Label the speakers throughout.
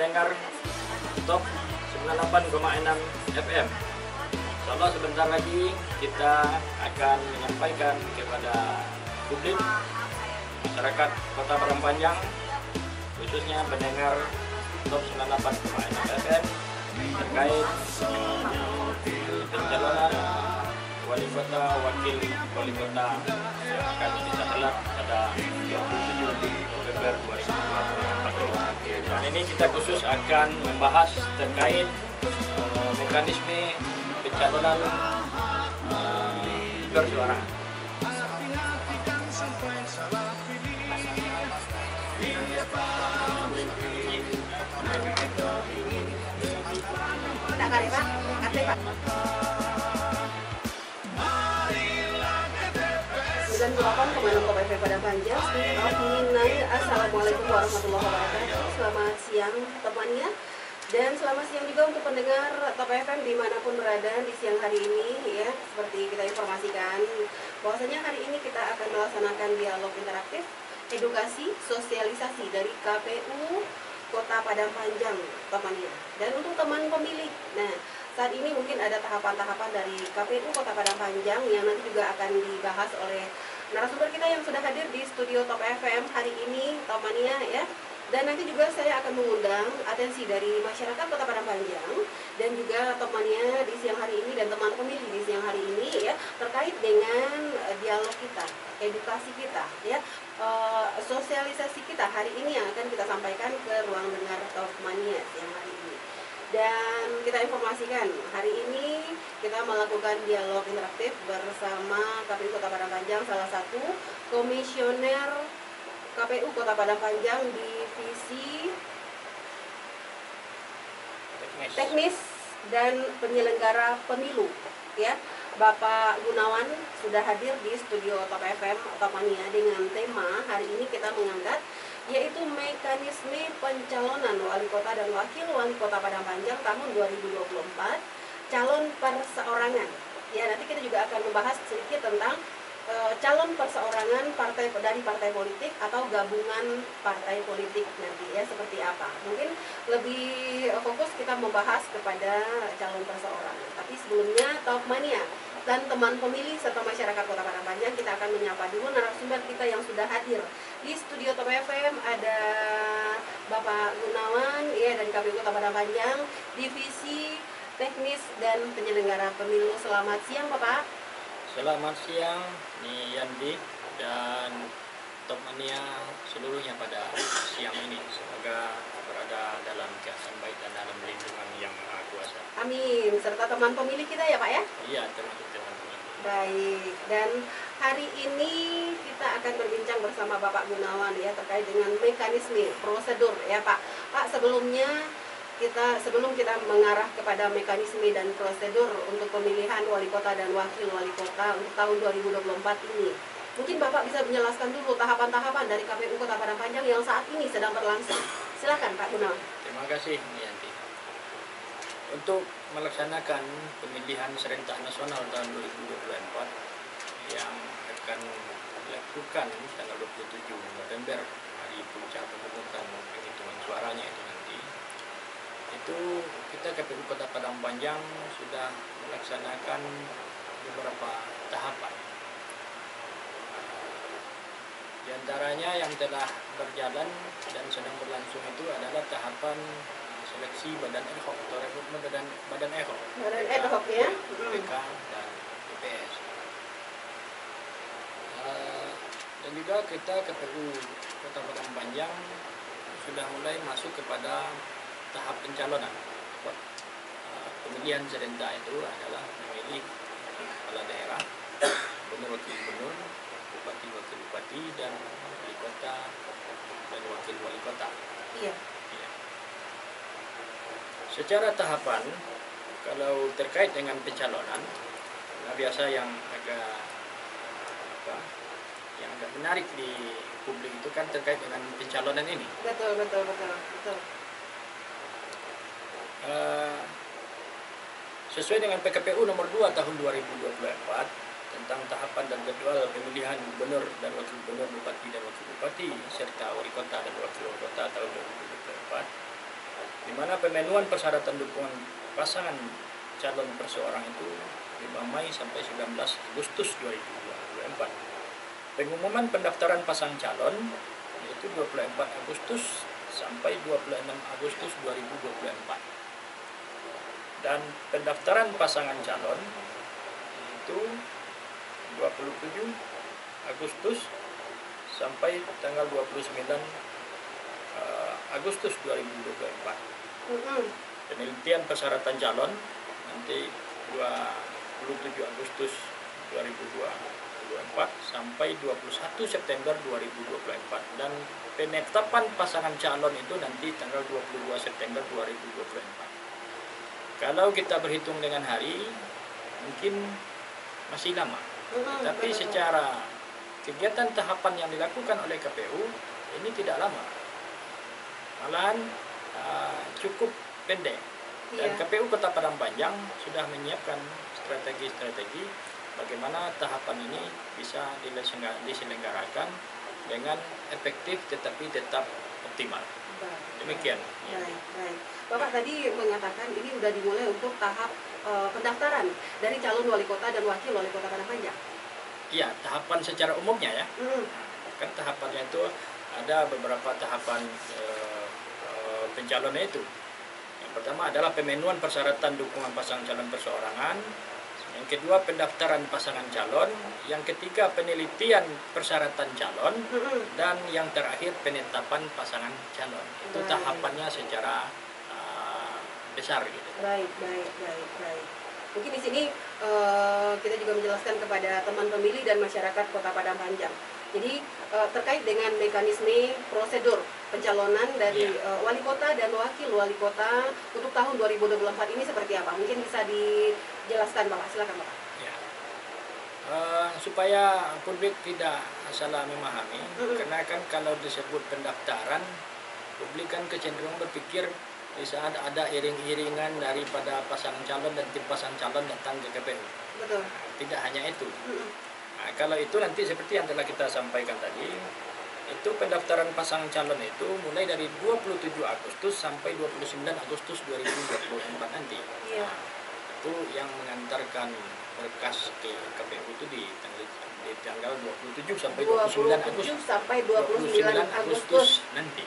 Speaker 1: pendengar Top 98,6 FM. Insyaallah sebentar lagi kita akan menyampaikan kepada publik masyarakat Kota Padang Panjang, khususnya pendengar Top 98,6 FM terkait pencalonan wali kota, wakil wali kota yang akan kita helat pada 27 November 2024. Dan ini kita khusus akan membahas terkait mekanisme pencalonan bersuara.
Speaker 2: Padang Panjang. Assalamualaikum warahmatullahi wabarakatuh. Selamat siang temannya, dan selamat siang juga untuk pendengar Top FM dimanapun berada di siang hari ini ya. Seperti kita informasikan bahwasanya hari ini kita akan melaksanakan dialog interaktif, edukasi, sosialisasi dari KPU Kota Padang Panjang temannya. Dan untuk teman pemilih, nah saat ini mungkin ada tahapan-tahapan dari KPU Kota Padang Panjang yang nanti juga akan dibahas oleh narasumber kita yang sudah hadir di studio Top FM hari ini, temannya ya. Dan nanti juga saya akan mengundang atensi dari masyarakat Kota Padang Panjang dan juga temannya di siang hari ini dan teman pemilih di siang hari ini ya, terkait dengan dialog kita, edukasi kita ya, sosialisasi kita hari ini yang akan kita sampaikan ke ruang dengar Topmania siang hari ini. Dan kita informasikan hari ini kita melakukan dialog interaktif bersama KPU Kota Padang Panjang, salah satu komisioner KPU Kota Padang Panjang Divisi Teknis dan Penyelenggara Pemilu ya. Bapak Gunawan sudah hadir di studio Top FM Topmania dengan tema hari ini kita mengangkat yaitu mekanisme pencalonan wali kota dan wakil wali kota Padang Panjang tahun 2024, calon perseorangan. Ya, nanti kita juga akan membahas sedikit tentang calon perseorangan dari partai politik atau gabungan partai politik nanti ya, seperti apa. Mungkin lebih fokus kita membahas kepada calon perseorangan. Tapi sebelumnya Topmania dan teman pemilih serta masyarakat Kota Padang Panjang, kita akan menyapa dulu narasumber kita yang sudah hadir di studio Top FM. Ada Bapak Gunawan ya dari KPU Kota Padang Panjang, Divisi Teknis dan Penyelenggara Pemilu. Selamat siang Bapak.
Speaker 1: Selamat siang nih Yandi dan Topmania seluruhnya pada siang ini. Semoga berada dalam keadaan baik dan dalam lindungan yang Maha Kuasa.
Speaker 2: Amin. Serta teman pemilih kita ya Pak ya?
Speaker 1: Iya, termasuk teman-teman.
Speaker 2: Baik, dan hari ini kita akan berbincang bersama Bapak Gunawan ya terkait dengan mekanisme, prosedur ya Pak. Pak, sebelum kita mengarah kepada mekanisme dan prosedur untuk pemilihan wali kota dan wakil wali kota untuk tahun 2024 ini, mungkin Bapak bisa menjelaskan dulu tahapan-tahapan dari KPU Kota Padang Panjang yang saat ini sedang berlangsung. Silakan Pak Gunawan.
Speaker 1: Terima kasih Yanti. Untuk melaksanakan pemilihan serentak nasional tahun 2024 yang akan dilakukan tanggal 27 November, hari puncak pemungutan penghitungan suaranya itu nanti, itu kita KPU Kota Padang Panjang sudah melaksanakan beberapa tahapan. Di antaranya yang telah berjalan dan sedang berlangsung itu adalah tahapan seleksi badan ad hoc atau rekrutmen badan ad hoc.
Speaker 2: Badan ad hoc ya.
Speaker 1: PK dan DPS. Dan juga kita KPU Kota Padang Panjang sudah mulai masuk kepada tahap pencalonan. Pemilihan serentak itu adalah memilih kepala daerah, gubernur-wakil gubernur, bupati-wakil bupati, dan wali kota dan wakil wali kota.
Speaker 2: Iya.
Speaker 1: Ya. Secara tahapan, kalau terkait dengan pencalonan, nah biasa yang agak menarik di publik itu kan terkait dengan pencalonan ini.
Speaker 2: Betul.
Speaker 1: Sesuai dengan PKPU nomor 2 tahun 2024 tentang tahapan dan jadwal pemilihan gubernur dan wakil gubernur, bupati dan wakil bupati serta wali kota dan wakil wali kota tahun 2024, di mana pemenuhan persyaratan dukungan pasangan calon perseorangan itu 5 Mei sampai 19 Agustus 2024. Pengumuman pendaftaran pasang calon yaitu 24 Agustus sampai 26 Agustus 2024. Dan pendaftaran pasangan calon itu 27 Agustus sampai tanggal 29 Agustus 2024. Penelitian persyaratan calon nanti 27 Agustus 2024 sampai 21 September 2024, dan penetapan pasangan calon itu nanti tanggal 22 September 2024. Kalau kita berhitung dengan hari mungkin masih lama, tapi secara kegiatan tahapan yang dilakukan oleh KPU ini tidak lama, malahan cukup pendek. Dan KPU Kota Padang Panjang sudah menyiapkan strategi-strategi bagaimana tahapan ini bisa diselenggarakan dengan efektif tetapi tetap optimal. Demikian.
Speaker 2: Baik. Bapak tadi mengatakan ini sudah dimulai untuk tahap pendaftaran dari calon wali kota dan wakil wali kota Padang Panjang.
Speaker 1: Iya, tahapan secara umumnya ya. Kan tahapannya itu ada beberapa tahapan pencalonan itu. Yang pertama adalah pemenuhan persyaratan dukungan pasangan calon perseorangan. Yang kedua pendaftaran pasangan calon. Yang ketiga penelitian persyaratan calon. Dan yang terakhir penetapan pasangan calon. Itu tahapannya secara besar gitu.
Speaker 2: Baik. Mungkin di sini kita juga menjelaskan kepada teman pemilih dan masyarakat Kota Padang Panjang. Jadi terkait dengan mekanisme prosedur pencalonan dari wali kota dan wakil wali kota untuk tahun 2024 ini seperti apa? Mungkin bisa dijelaskan Bapak, silakan Bapak.
Speaker 1: Ya. Supaya publik tidak salah memahami, karena kan kalau disebut pendaftaran, publik kan kecenderungan berpikir di saat ada iring-iringan daripada pasangan calon dan tim pasangan calon datang ke KPU.
Speaker 2: Betul.
Speaker 1: Tidak hanya itu. Nah, kalau itu nanti seperti yang telah kita sampaikan tadi, itu pendaftaran pasangan calon itu mulai dari 27 Agustus sampai 29 Agustus 2024 nanti.
Speaker 2: Iya.
Speaker 1: Itu yang mengantarkan berkas ke KPU itu di tanggal 27 sampai 29 Agustus.
Speaker 2: Sampai 29 Agustus
Speaker 1: nanti.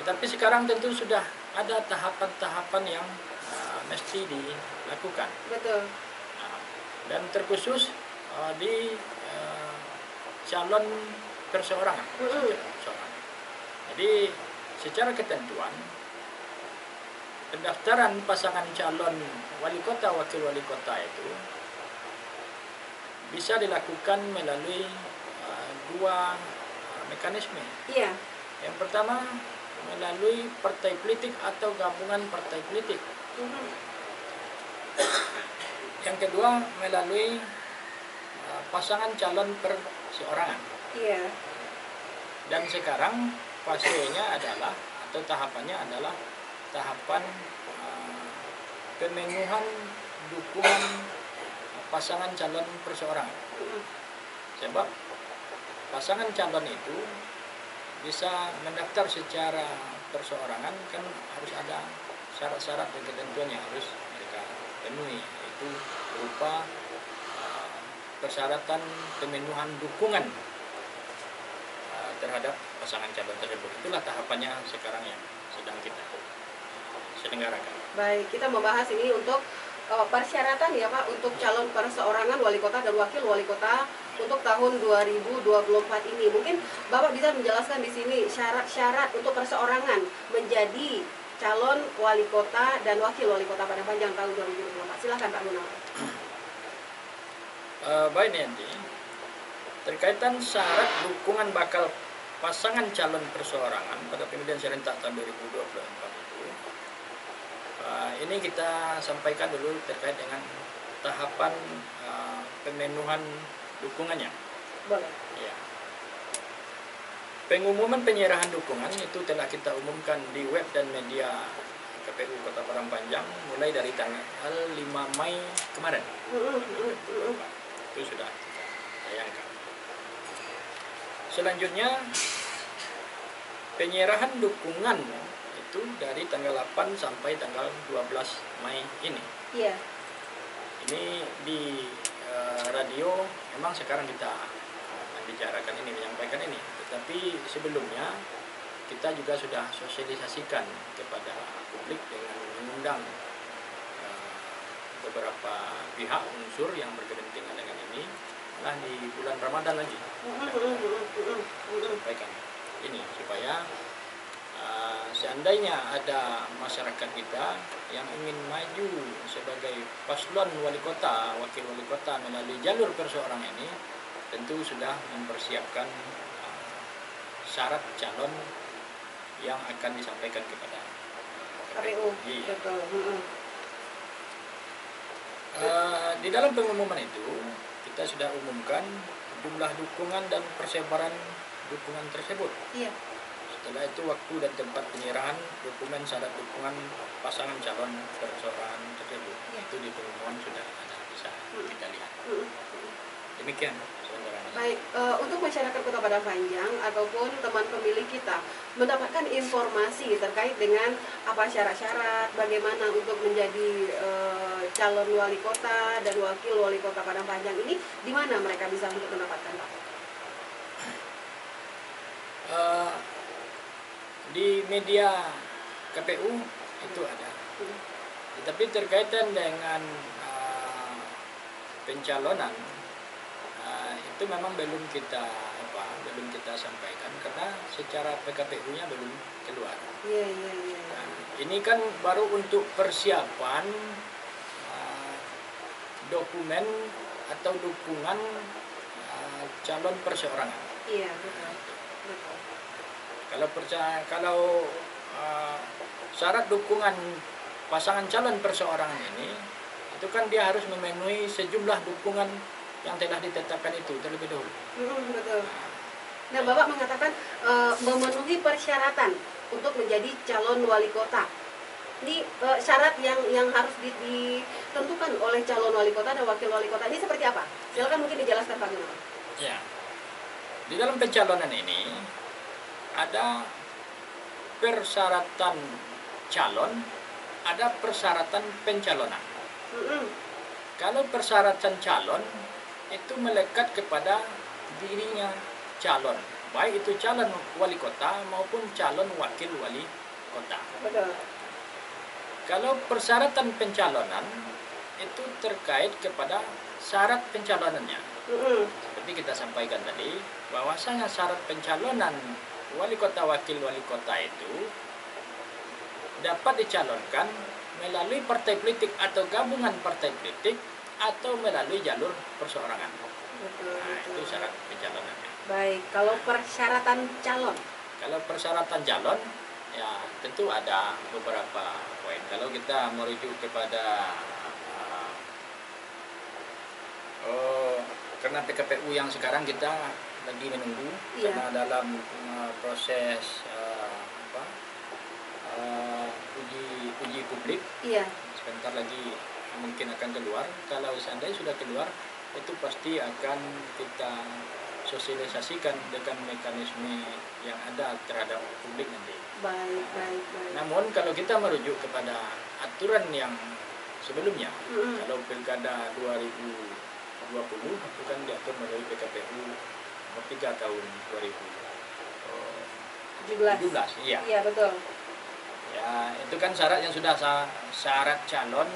Speaker 1: Tetapi sekarang tentu sudah ada tahapan-tahapan yang mesti dilakukan.
Speaker 2: Betul.
Speaker 1: Dan terkhusus di calon perseorangan. Jadi secara ketentuan pendaftaran pasangan calon wali kota wakil wali kota itu bisa dilakukan melalui dua mekanisme.
Speaker 2: Iya.
Speaker 1: Yang pertama melalui partai politik atau gabungan partai politik. Yang kedua melalui pasangan calon perseorangan.
Speaker 2: Iya.
Speaker 1: Dan sekarang fasenya adalah atau tahapannya adalah tahapan pemenuhan dukungan pasangan calon perseorangan. Sebab pasangan calon itu bisa mendaftar secara perseorangan kan harus ada syarat-syarat dan ketentuan yang harus mereka penuhi, yaitu berupa persyaratan pemenuhan dukungan terhadap pasangan calon tersebut. Itulah tahapannya sekarang yang sedang kita selenggarakan.
Speaker 2: Baik, kita membahas ini untuk persyaratan ya Pak untuk calon perseorangan wali kota dan wakil wali kota untuk tahun 2024 ini. Mungkin Bapak bisa menjelaskan di sini syarat-syarat untuk perseorangan menjadi calon wali kota dan wakil wali kota Padang Panjang tahun 2024. Silakan Pak Gunawan.
Speaker 1: Baik nanti terkaitan syarat dukungan bakal pasangan calon perseorangan pada pemilihan serentak tahun 2024 itu, ini kita sampaikan dulu terkait dengan tahapan pemenuhan dukungannya.
Speaker 2: Boleh.
Speaker 1: Ya. Pengumuman penyerahan dukungan itu telah kita umumkan di web dan media KPU Kota Padang Panjang mulai dari tanggal 5 Mei kemarin. Itu sudah kita tayangkan. Selanjutnya penyerahan dukungan itu dari tanggal 8 sampai tanggal 12 Mei ini.
Speaker 2: Iya.
Speaker 1: Ini di radio memang sekarang kita membicarakan ini, menyampaikan ini. Tetapi sebelumnya kita juga sudah sosialisasikan kepada publik dengan mengundang beberapa pihak unsur yang berkepentingan dengan ini. Malah di bulan Ramadan lagi sampaikan ini supaya seandainya ada masyarakat kita yang ingin maju sebagai paslon wali kota, wakil wali kota melalui jalur perseorangan ini, tentu sudah mempersiapkan syarat calon yang akan disampaikan kepada
Speaker 2: KPU. Betul.
Speaker 1: Di dalam pengumuman itu kita sudah umumkan jumlah dukungan dan persebaran dukungan tersebut.
Speaker 2: Iya.
Speaker 1: Setelah itu waktu dan tempat penyerahan dokumen syarat dukungan pasangan calon perseorangan tersebut.
Speaker 2: Iya.
Speaker 1: Itu di pengumuman sudah ada, bisa kita lihat. Demikian.
Speaker 2: Baik, untuk masyarakat Kota Padang Panjang ataupun teman pemilih kita mendapatkan informasi terkait dengan apa syarat-syarat, bagaimana untuk menjadi calon wali kota dan wakil wali kota Padang Panjang ini, di mana mereka bisa untuk mendapatkan, Pak?
Speaker 1: Di media KPU itu ada. Tetapi terkaitan dengan pencalonan itu memang belum kita sampaikan karena secara PKPU-nya belum keluar.
Speaker 2: Iya.
Speaker 1: Nah, ini kan baru untuk persiapan dokumen atau dukungan calon perseorangan.
Speaker 2: Iya, betul.
Speaker 1: Kalau syarat dukungan pasangan calon perseorangan ini, itu kan dia harus memenuhi sejumlah dukungan yang telah ditetapkan itu terlebih dahulu.
Speaker 2: Betul. Nah, Bapak mengatakan memenuhi persyaratan untuk menjadi calon wali kota. Ini syarat yang harus ditentukan oleh calon wali kota dan wakil wali kota ini seperti apa? Silakan mungkin dijelaskan Pak Gunawan.
Speaker 1: Ya, di dalam pencalonan ini ada persyaratan calon, ada persyaratan pencalonan. Kalau persyaratan calon itu melekat kepada dirinya calon, baik itu calon wali kota maupun calon wakil wali kota.
Speaker 2: Betul.
Speaker 1: Kalau persyaratan pencalonan itu terkait kepada syarat pencalonannya. Seperti kita sampaikan tadi, bahwasanya syarat pencalonan wali kota wakil wali kota itu dapat dicalonkan melalui partai politik atau gabungan partai politik atau melalui jalur perseorangan.
Speaker 2: Betul.
Speaker 1: Itu syarat pencalonannya.
Speaker 2: Baik, kalau persyaratan calon?
Speaker 1: Kalau persyaratan calon, ya tentu ada beberapa poin. Kalau kita merujuk kepada karena PKPU yang sekarang kita lagi menunggu, karena dalam proses uji publik.
Speaker 2: Iya.
Speaker 1: Sebentar lagi mungkin akan keluar. Kalau seandainya sudah keluar, itu pasti akan kita sosialisasikan dengan mekanisme yang ada terhadap publik nanti.
Speaker 2: Baik.
Speaker 1: Namun kalau kita merujuk kepada aturan yang sebelumnya, kalau pilkada 2020 itu kan diatur melalui PKPU nomor 3 tahun 2017.
Speaker 2: Iya, betul.
Speaker 1: Ya, itu kan syarat yang sudah syarat calon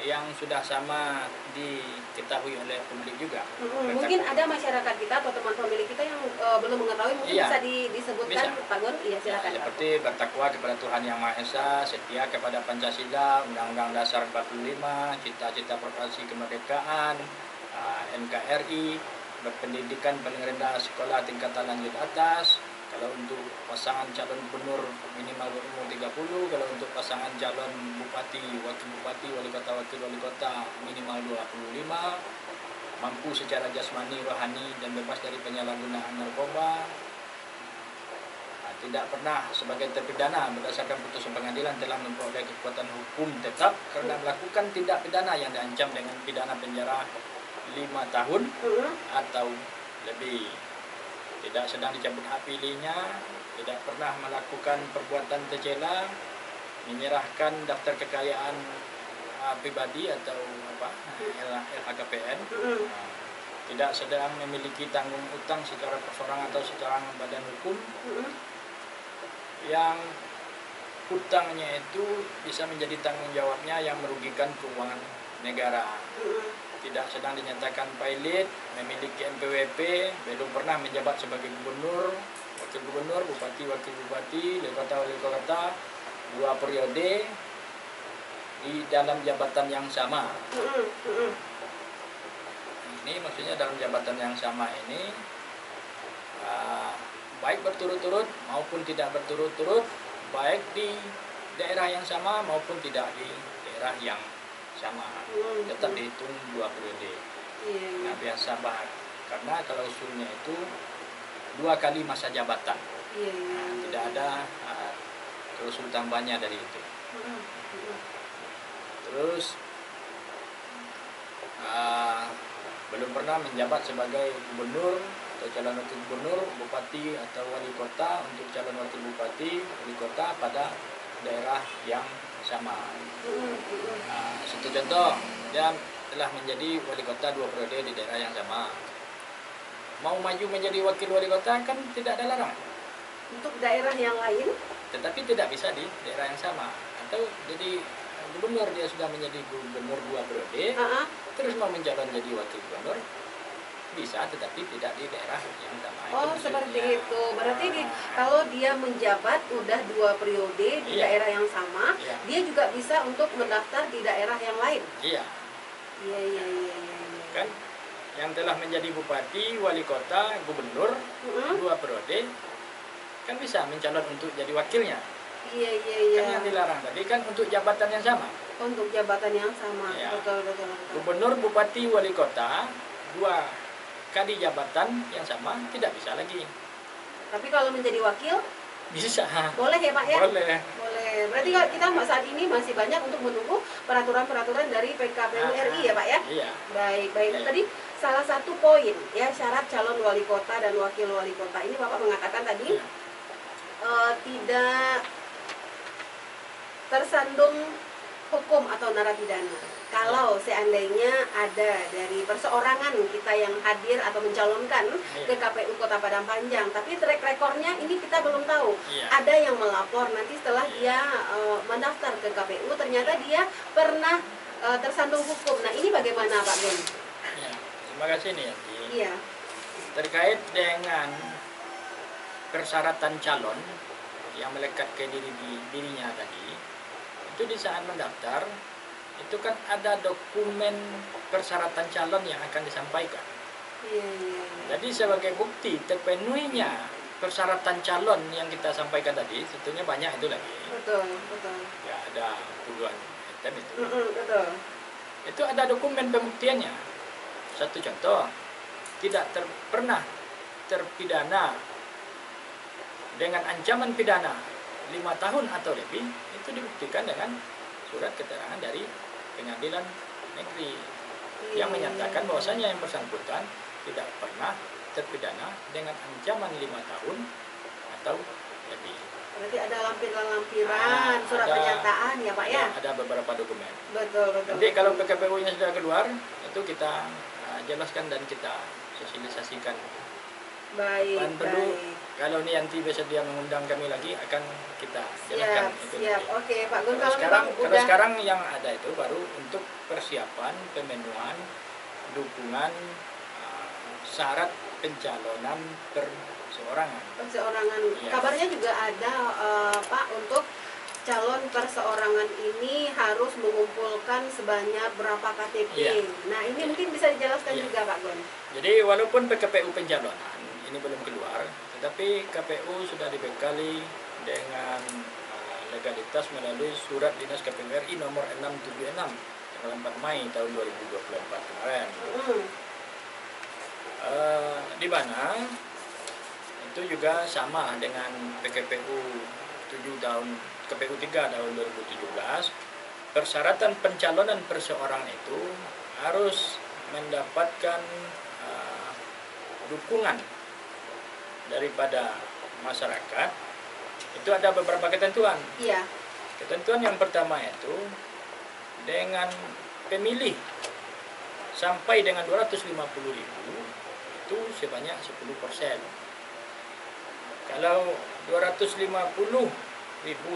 Speaker 1: yang sudah sama diketahui oleh publik juga.
Speaker 2: Mungkin ada masyarakat kita atau teman pemilih kita yang belum mengetahui, mungkin bisa disebutkan, bisa. Pak Gun? Iya, silakan.
Speaker 1: Ya, seperti bertakwa kepada Tuhan Yang Maha Esa, setia kepada Pancasila, Undang-Undang Dasar 45, cita-cita proklamasi kemerdekaan, NKRI, berpendidikan paling rendah sekolah tingkatan lanjut atas. Kalau untuk pasangan calon gubernur minimal berumur 30, kalau untuk pasangan calon bupati, wakil bupati, wali kota minimal 25, mampu secara jasmani, rohani, dan bebas dari penyalahgunaan narkoba, tidak pernah sebagai terpidana berdasarkan putusan pengadilan telah memperoleh kekuatan hukum tetap karena melakukan tindak pidana yang diancam dengan pidana penjara 5 tahun atau lebih. Tidak sedang dicabut hak pilihnya, tidak pernah melakukan perbuatan tercela, menyerahkan daftar kekayaan pribadi atau LHKPN, tidak sedang memiliki tanggung utang secara perseorangan atau secara badan hukum, yang hutangnya itu bisa menjadi tanggung jawabnya yang merugikan keuangan negara. Tidak sedang dinyatakan pilot, memiliki NPWP, belum pernah menjabat sebagai gubernur, wakil gubernur, bupati, wakil bupati, wali kota 2 periode di dalam jabatan yang sama. Ini maksudnya dalam jabatan yang sama ini baik berturut-turut maupun tidak berturut-turut, baik di daerah yang sama maupun tidak di daerah yang sama, tetap dihitung 2 periode. Nah, biasa banget karena kalau usulnya itu 2 kali masa jabatan. Nah, tidak ada klausul tambahnya dari itu. Terus belum pernah menjabat sebagai gubernur atau calon wakil gubernur, bupati atau wali kota untuk calon wakil bupati, wali kota pada daerah yang sama. Satu contoh, dia telah menjadi wali kota 2 periode di daerah yang sama. Mau maju menjadi wakil wali kota kan tidak ada larangan.
Speaker 2: Untuk daerah yang lain?
Speaker 1: Tetapi tidak bisa di daerah yang sama. Atau jadi gubernur, dia sudah menjadi gubernur 2 periode, terus mau mencalon jadi wakil gubernur, bisa, tetapi tidak di daerah yang sama.
Speaker 2: Oh, seperti itu. Berarti kalau dia menjabat udah 2 periode di daerah yang sama, dia juga bisa untuk mendaftar di daerah yang lain.
Speaker 1: Iya.
Speaker 2: Iya.
Speaker 1: Kan yang telah menjadi bupati, wali kota, gubernur 2 periode kan bisa mencalon untuk jadi wakilnya.
Speaker 2: Iya.
Speaker 1: Kan yang dilarang tadi kan untuk jabatan yang sama.
Speaker 2: Untuk jabatan yang sama.
Speaker 1: Ya.
Speaker 2: Betul.
Speaker 1: Gubernur, bupati, wali kota 2 kali jabatan yang sama tidak bisa lagi.
Speaker 2: Tapi kalau menjadi wakil
Speaker 1: bisa.
Speaker 2: Boleh ya Pak ya?
Speaker 1: Boleh.
Speaker 2: Berarti kita saat ini masih banyak untuk menunggu peraturan-peraturan dari PKPU RI ya Pak ya?
Speaker 1: Iya.
Speaker 2: Baik. Tadi salah satu poin ya, syarat calon wali kota dan wakil wali kota ini Bapak mengatakan tadi tidak tersandung hukum atau narapidana. Kalau seandainya ada dari perseorangan kita yang hadir atau mencalonkan ke KPU Kota Padang Panjang, tapi track rekornya ini kita belum tahu. Ada yang melapor nanti setelah dia mendaftar ke KPU, ternyata dia pernah tersandung hukum. Nah, ini bagaimana Pak Gun?
Speaker 1: Ya, terima kasih nih Yanti.
Speaker 2: Iya.
Speaker 1: Terkait dengan persyaratan calon yang melekat ke dirinya tadi, itu di saat mendaftar itu kan ada dokumen persyaratan calon yang akan disampaikan.
Speaker 2: Iya.
Speaker 1: Jadi sebagai bukti terpenuhinya persyaratan calon yang kita sampaikan tadi, tentunya banyak itu lagi.
Speaker 2: Betul.
Speaker 1: Ya, ada puluhan item itu.
Speaker 2: Betul.
Speaker 1: Itu ada dokumen pembuktiannya. Satu contoh, tidak pernah terpidana dengan ancaman pidana 5 tahun atau lebih, itu dibuktikan dengan surat keterangan dari pengadilan negeri yang menyatakan bahwasanya yang bersangkutan tidak pernah terpidana dengan ancaman 5 tahun atau lebih.
Speaker 2: Berarti ada lampiran surat pernyataan ya Pak ya?
Speaker 1: Ada beberapa dokumen.
Speaker 2: Betul.
Speaker 1: Nanti kalau PKPU-nya sudah keluar, itu kita jelaskan dan kita sosialisasikan.
Speaker 2: Baik.
Speaker 1: Kalau nih nanti besok dia mengundang kami lagi, akan kita jelaskan itu.
Speaker 2: Siap. Oke Pak Gun, kalau
Speaker 1: sekarang yang ada itu baru untuk persiapan pemenuhan dukungan syarat pencalonan perseorangan.
Speaker 2: Ya. Kabarnya juga ada Pak, untuk calon perseorangan ini harus mengumpulkan sebanyak berapa KTP. Nah, ini mungkin bisa dijelaskan juga Pak Gun.
Speaker 1: Jadi walaupun PKPU pencalonan ini belum keluar, tetapi KPU sudah dibekali dengan legalitas melalui surat dinas KPU RI nomor 676 tanggal 4 Mei tahun 2024 kemarin. Di mana itu juga sama dengan PKPU 7 tahun KPU 3 tahun 2017. Persyaratan pencalonan perseorangan itu harus mendapatkan dukungan daripada masyarakat itu ada beberapa ketentuan.
Speaker 2: Iya.
Speaker 1: Ketentuan yang pertama itu dengan pemilih sampai dengan 250.000 itu sebanyak 10%. Kalau 250.000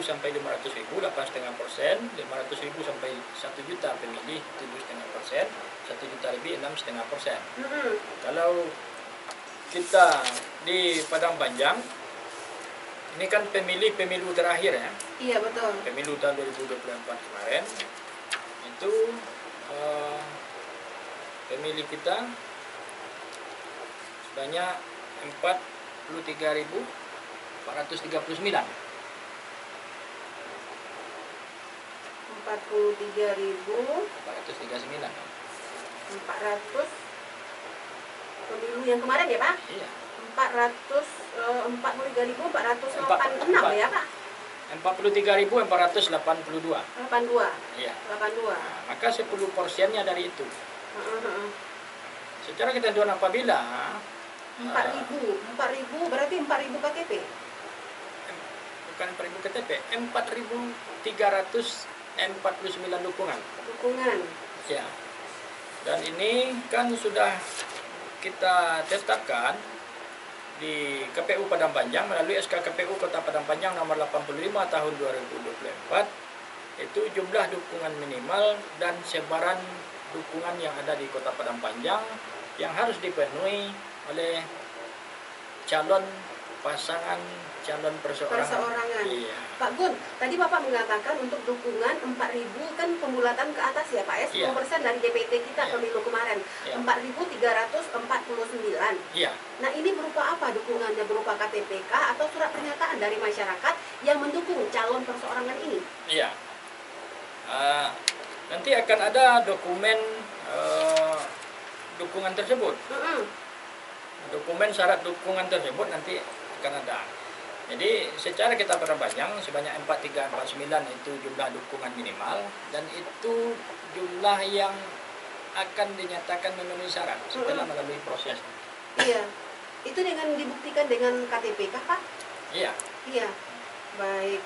Speaker 1: sampai 500.000 8,5%, 500.000 sampai 1 juta pemilih 7,5%, 1 juta lebih 6,5%. Kalau kita di Padang Panjang ini kan pemilu terakhir ya.
Speaker 2: Iya betul.
Speaker 1: Pemilu tahun 2024 kemarin itu pemilih kita sebanyak 43.439.
Speaker 2: 43.439 pemilu yang kemarin ya Pak?
Speaker 1: Iya.
Speaker 2: 43.486 ya Pak?
Speaker 1: 43.482.
Speaker 2: 82.
Speaker 1: Iya.
Speaker 2: 82.
Speaker 1: Nah, maka 10%-nya dari itu. Secara ketentuan apabila
Speaker 2: 4.000 berarti 4.000 KTP?
Speaker 1: Bukan 4.000 KTP, 4.349 dukungan.
Speaker 2: Dukungan.
Speaker 1: Ya. Dan ini kan sudah kita tetapkan di KPU Padang Panjang melalui SK KPU Kota Padang Panjang nomor 85 tahun 2024, itu jumlah dukungan minimal dan sebaran dukungan yang ada di Kota Padang Panjang yang harus dipenuhi oleh calon pasangan calon perseorangan. Iya.
Speaker 2: Pak Gun, tadi Bapak mengatakan untuk dukungan 4.000 kan pembulatan ke atas ya Pak ya, 10% dari DPT kita pemilu kemarin, 4.349.
Speaker 1: Iya.
Speaker 2: Nah ini berupa apa dukungannya? Berupa KTPK atau surat pernyataan dari masyarakat yang mendukung calon perseorangan ini?
Speaker 1: Iya. Nanti akan ada dokumen dukungan tersebut. Dokumen syarat dukungan tersebut nanti akan ada. Jadi secara kita perpanjang sebanyak 4349 itu jumlah dukungan minimal, dan itu jumlah yang akan dinyatakan memenuhi syarat setelah melalui proses.
Speaker 2: Iya. Itu dengan dibuktikan dengan KTP kah Pak?
Speaker 1: Iya.
Speaker 2: Iya. Baik.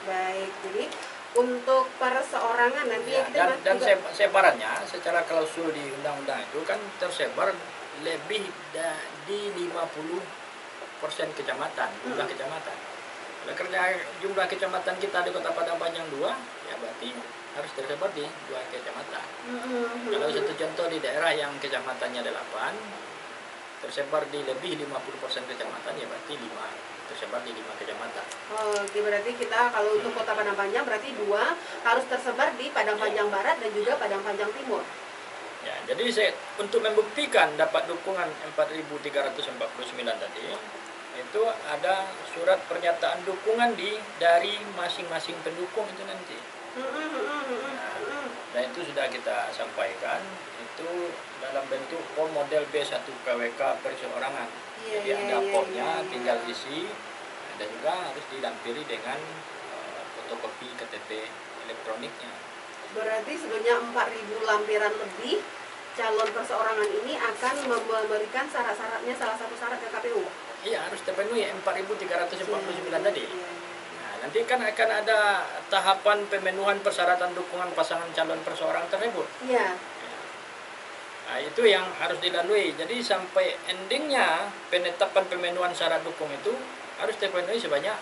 Speaker 2: Jadi untuk perseorangan nanti
Speaker 1: ya, dan sebarannya secara klausul di undang-undang itu kan tersebar lebih dari 50% kecamatan, jumlah kecamatan. Oleh karena jumlah kecamatan kita di Kota Padang Panjang 2, ya berarti harus tersebar di 2 kecamatan. Kalau satu contoh di daerah yang kecamatannya 8, tersebar di lebih 50% kecamatan, ya berarti 5 tersebar di 5 kecamatan.
Speaker 2: Oke, berarti kita kalau untuk Kota Padang Panjang berarti 2 harus tersebar di Padang Panjang Barat dan juga Padang Panjang Timur.
Speaker 1: Ya, jadi untuk membuktikan dapat dukungan 4.349 tadi, itu ada surat pernyataan dukungan dari masing-masing pendukung itu nanti. Nah, itu sudah kita sampaikan, itu dalam bentuk form model B1 KWK perseorangan. Jadi ada formnya, tinggal isi, dan juga harus dilampiri dengan fotokopi KTP elektroniknya.
Speaker 2: Berarti sebenarnya 4.000 lampiran lebih calon perseorangan ini akan memberikan syarat-syaratnya, salah satu syarat ke KPU.
Speaker 1: Iya, harus terpenuhi 4.349 tadi. Nah, nanti kan akan ada tahapan pemenuhan persyaratan dukungan pasangan calon perseorangan tersebut.
Speaker 2: Iya.
Speaker 1: Nah, itu yang harus dilalui. Jadi sampai endingnya penetapan pemenuhan syarat dukung itu harus terpenuhi sebanyak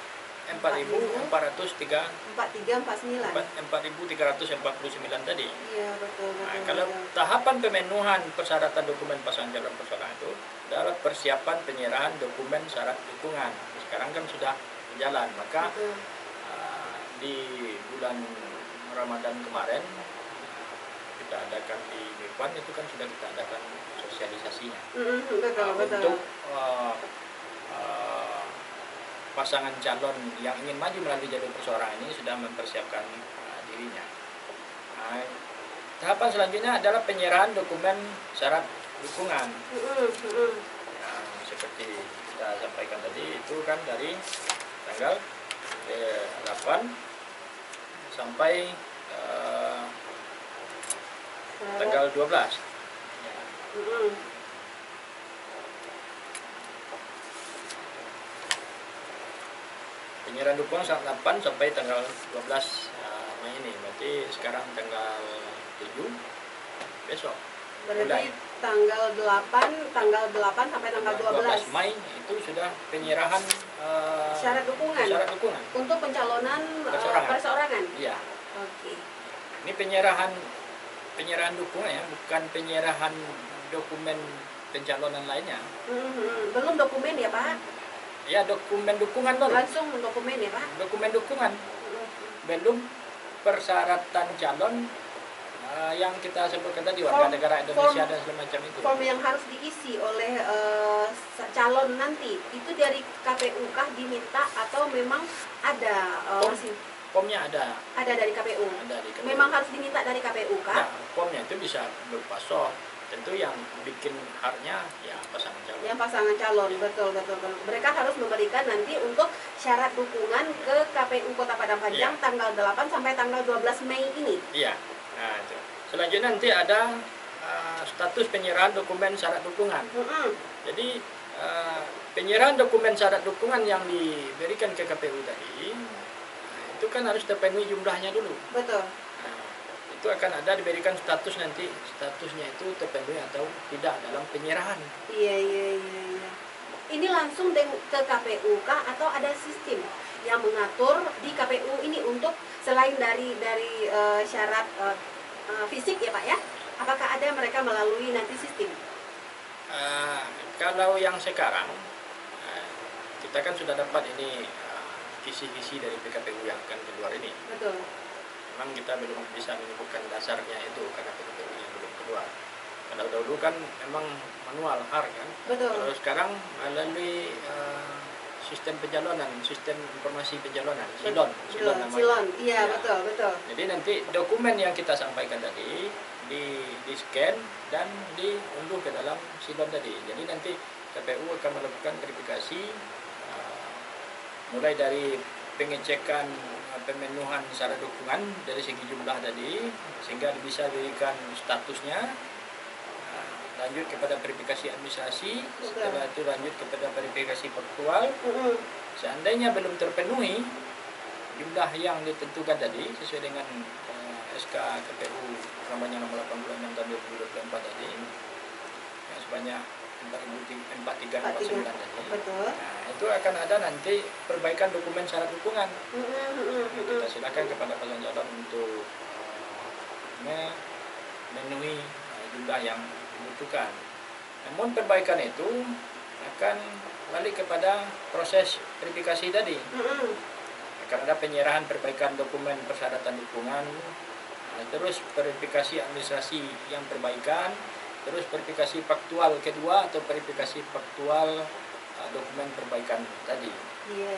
Speaker 1: 4.349 tadi.
Speaker 2: Iya, betul.
Speaker 1: Nah, kalau tahapan pemenuhan persyaratan dokumen pasangan calon perseorangan itu adalah persiapan penyerahan dokumen syarat dukungan. Sekarang kan sudah berjalan, maka di bulan Ramadan kemarin kita adakan di Mipan, itu kan sudah kita adakan sosialisasinya. Untuk pasangan calon yang ingin maju melalui jalur perseorangan ini sudah mempersiapkan dirinya. Nah, tahapan selanjutnya adalah penyerahan dokumen syarat dukungan. Nah, seperti kita sampaikan tadi, itu kan dari tanggal 8 sampai tanggal 12. Ya. Penyerahan dukungan tanggal 8 sampai tanggal 12 Mei ini. Berarti sekarang tanggal 7, besok.
Speaker 2: Berarti tanggal 8 sampai tanggal 12
Speaker 1: Mei itu sudah penyerahan
Speaker 2: syarat dukungan untuk pencalonan perseorangan.
Speaker 1: Iya.
Speaker 2: Oke.
Speaker 1: Ini penyerahan dukungan ya, bukan penyerahan dokumen pencalonan lainnya.
Speaker 2: Belum dokumen ya Pak?
Speaker 1: Ya, dokumen dukungan dulu.
Speaker 2: Langsung dokumen ya Pak?
Speaker 1: Dokumen dukungan. Belum persyaratan calon yang kita sebutkan tadi, warga negara Indonesia dan semacam itu.
Speaker 2: Form yang harus diisi oleh calon nanti itu dari KPU kah diminta atau memang ada
Speaker 1: Formnya ada.
Speaker 2: Ada dari KPU.
Speaker 1: Ada di KPU.
Speaker 2: Memang harus diminta dari KPU kah?
Speaker 1: Nah, formnya itu bisa berupa soft. Tentu yang bikin hardnya ya pasangan calon.
Speaker 2: Yang pasangan calon, betul. Mereka harus memberikan nanti untuk syarat dukungan ke KPU Kota Padang Panjang tanggal 8 sampai tanggal 12 Mei ini.
Speaker 1: Iya. Nah, itu. Selanjutnya nanti ada status penyerahan dokumen syarat dukungan. Jadi penyerahan dokumen syarat dukungan yang diberikan ke KPU tadi itu kan harus terpenuhi jumlahnya dulu.
Speaker 2: Betul.
Speaker 1: Itu akan ada diberikan status nanti, statusnya itu terpenuhi atau tidak dalam penyerahan.
Speaker 2: Iya. Ini langsung ke KPU kah atau ada sistem yang mengatur di KPU ini untuk selain dari syarat fisik ya Pak ya? Apakah ada mereka melalui nanti sistem?
Speaker 1: Kalau yang sekarang kita kan sudah dapat ini kisi-kisi dari PKPU yang akan keluar ini.
Speaker 2: Betul.
Speaker 1: Memang kita belum bisa menyebutkan dasarnya itu karena PKPU-nya belum keluar. Kalau dahulu kan memang manual hard kan.
Speaker 2: Betul.
Speaker 1: Kalau sekarang melalui sistem pencalonan, sistem informasi pencalonan, Silon namanya.
Speaker 2: Silon, iya ya. Betul.
Speaker 1: Jadi nanti dokumen yang kita sampaikan tadi di scan dan diunduh ke dalam Silon tadi. Jadi nanti KPU akan melakukan verifikasi mulai dari pengecekan pemenuhan syarat dukungan dari segi jumlah tadi sehingga bisa diberikan statusnya, lanjut kepada verifikasi administrasi, setelah itu lanjut kepada verifikasi faktual. Seandainya belum terpenuhi jumlah yang ditentukan tadi sesuai dengan SK KPU namanya nomor 86 tahun 2024 tadi yang sebanyak 4.349 tadi.
Speaker 2: Betul.
Speaker 1: Nah, itu akan ada nanti perbaikan dokumen syarat dukungan. Kita silakan kepada pasangan calon untuk memenuhi jumlah yang dibutuhkan. Namun perbaikan itu akan balik kepada proses verifikasi tadi. Akan ada penyerahan perbaikan dokumen persyaratan dukungan, terus verifikasi administrasi yang perbaikan, terus verifikasi faktual kedua atau verifikasi faktual dokumen perbaikan tadi. Iya.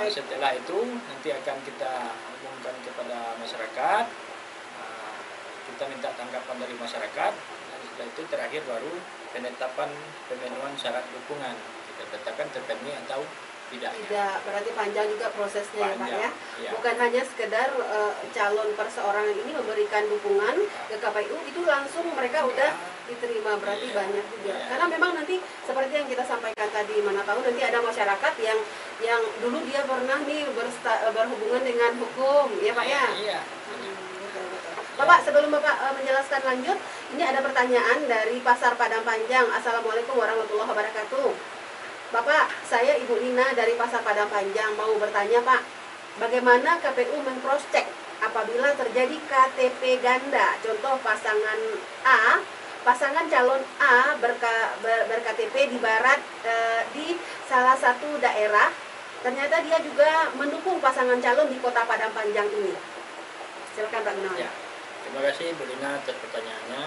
Speaker 1: Setelah itu nanti akan kita umumkan kepada masyarakat, kita minta tanggapan dari masyarakat, dan setelah itu terakhir baru penetapan pemenuhan syarat dukungan. Kita tetapkan terpenuhi atau tidak.
Speaker 2: Berarti panjang juga prosesnya
Speaker 1: panjang,
Speaker 2: ya Pak ya? Bukan hanya sekedar calon perseorangan ini memberikan dukungan ke KPU, itu langsung mereka udah diterima, berarti banyak juga. Karena memang nanti seperti yang kita sampaikan tadi, mana tahu nanti ada masyarakat yang dulu dia pernah nih berhubungan dengan hukum, ya Pak ya?
Speaker 1: Iya.
Speaker 2: Betul. Bapak, sebelum Bapak menjelaskan lanjut, ini ada pertanyaan dari Pasar Padang Panjang. Assalamualaikum warahmatullahi wabarakatuh. Bapak, saya Ibu Nina dari Pasar Padang Panjang mau bertanya Pak, bagaimana KPU men-cross-check apabila terjadi KTP ganda? Contoh pasangan calon A berKTP di Barat di salah satu daerah, ternyata dia juga mendukung pasangan calon di Kota Padang Panjang ini. Silakan Pak Gunawan.
Speaker 1: Ya, terima kasih Bu Lina atas pertanyaannya.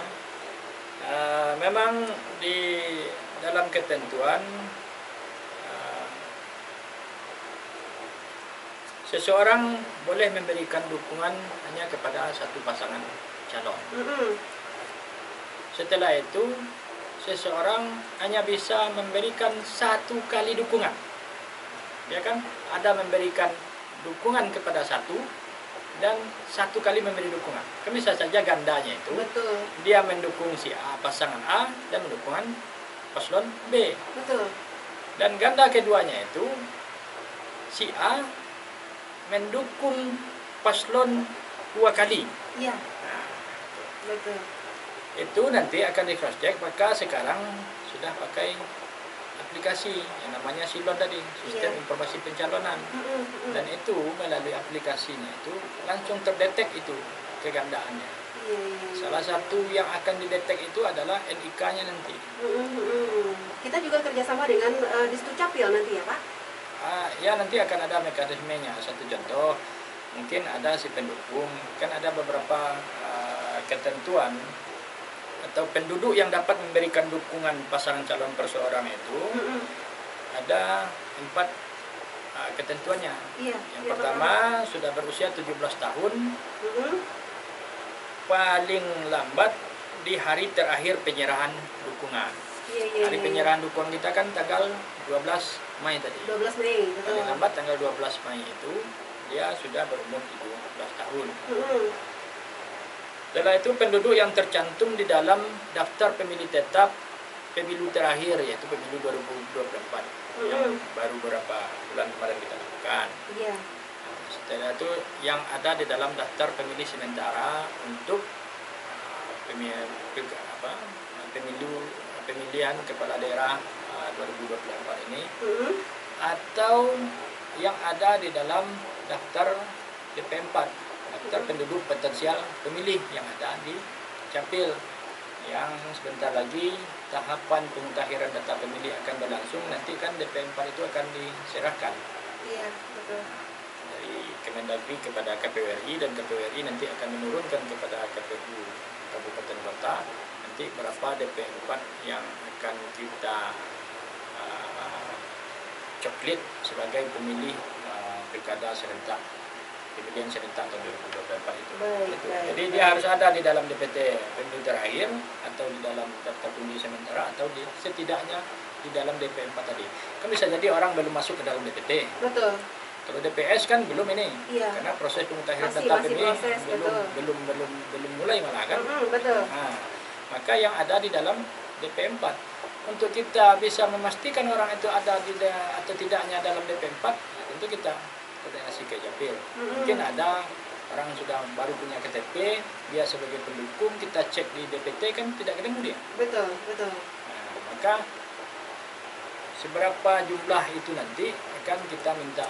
Speaker 1: Memang di dalam ketentuan seseorang boleh memberikan dukungan hanya kepada satu pasangan calon. Setelah itu, seseorang hanya bisa memberikan satu kali dukungan. Ya kan? Ada memberikan dukungan kepada satu dan satu kali memberi dukungan. Kan bisa saja gandanya itu.
Speaker 2: Betul.
Speaker 1: Dia mendukung si A, pasangan A, dan mendukung paslon B.
Speaker 2: Betul.
Speaker 1: Dan ganda keduanya itu si A mendukung paslon 2 kali.
Speaker 2: Iya, betul.
Speaker 1: Itu nanti akan di cross check, maka sekarang sudah pakai aplikasi yang namanya Silon tadi, sistem informasi pencalonan. Dan itu melalui aplikasinya itu langsung terdetek itu kegandaannya. Salah satu yang akan didetek itu adalah NIK-nya nanti.
Speaker 2: Kita juga kerjasama dengan Disdukcapil nanti ya Pak?
Speaker 1: Ya nanti akan ada mekanismenya. Satu contoh, mungkin ada si pendukung, kan ada beberapa ketentuan atau penduduk yang dapat memberikan dukungan pasangan calon perseorang itu ada 4 ketentuannya. Yang pertama sudah berusia 17 tahun, paling lambat di hari terakhir penyerahan dukungan. Hari penyerahan dukungan kita kan tanggal 12 Mei tadi.
Speaker 2: 12 Mei, betul.
Speaker 1: Paling lambat tanggal 12 Mei itu dia sudah berumur 17 tahun. Setelah itu penduduk yang tercantum di dalam daftar pemilih tetap pemilu terakhir, yaitu pemilu 2024 yang baru beberapa bulan kemarin kita lakukan. Setelah itu yang ada di dalam daftar pemilih sementara untuk pemilihan kepala daerah 2024 ini, atau yang ada di dalam daftar DP4, daftar penduduk potensial pemilih yang ada di Capil, yang sebentar lagi tahapan pemutahiran data pemilih akan berlangsung. Nanti kan DP4 itu akan diserahkan dari Kemendagri kepada KPU RI, dan KPU RI nanti akan menurunkan kepada KPU Kabupaten Kota nanti berapa DP4 yang akan kita coklit sebagai pemilih pilkada serentak, pemilihan serentak tahun 2024 itu. Jadi dia harus ada di dalam DPT pemilih terakhir, atau di dalam daftar pemilih sementara, atau setidaknya di dalam DP4 tadi. Kan bisa jadi orang belum masuk ke dalam DPT.
Speaker 2: Betul.
Speaker 1: Kalau DPS kan belum ini, karena proses pemutahiran data pemilih belum mulai malah kan.
Speaker 2: Betul.
Speaker 1: Nah, maka yang ada di dalam DP4, untuk kita bisa memastikan orang itu ada atau tidaknya dalam DP4, tentu kita koordinasi ke Capil. Mungkin ada orang sudah baru punya KTP, dia sebagai pendukung, kita cek di DPT kan tidak ketemu dia.
Speaker 2: Betul.
Speaker 1: Nah, maka seberapa jumlah itu nanti akan kita minta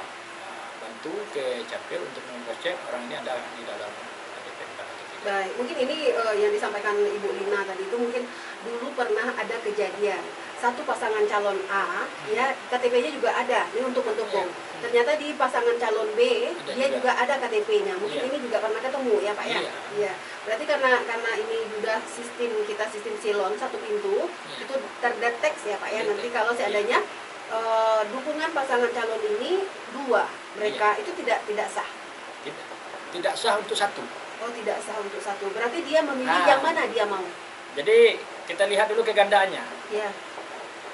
Speaker 1: bantu ke Capil untuk mengcek orang ini ada di dalam DP4 atau tidak.
Speaker 2: Baik, mungkin ini yang disampaikan Ibu Lina tadi itu mungkin dulu pernah ada kejadian satu pasangan calon A, ya KTP-nya juga ada, ini untuk mendukung. Ternyata di pasangan calon B, dia juga ada KTP-nya. Mungkin ini juga pernah ketemu ya Pak ya? Iya. Berarti karena ini sudah sistem silon satu pintu, itu terdeteksi ya Pak ya. Nanti kalau seandainya dukungan pasangan calon ini 2, mereka itu tidak sah.
Speaker 1: Tidak sah untuk satu.
Speaker 2: Oh, tidak sah untuk satu. Berarti dia memilih yang mana dia mau.
Speaker 1: Jadi kita lihat dulu kegandaannya.
Speaker 2: Iya.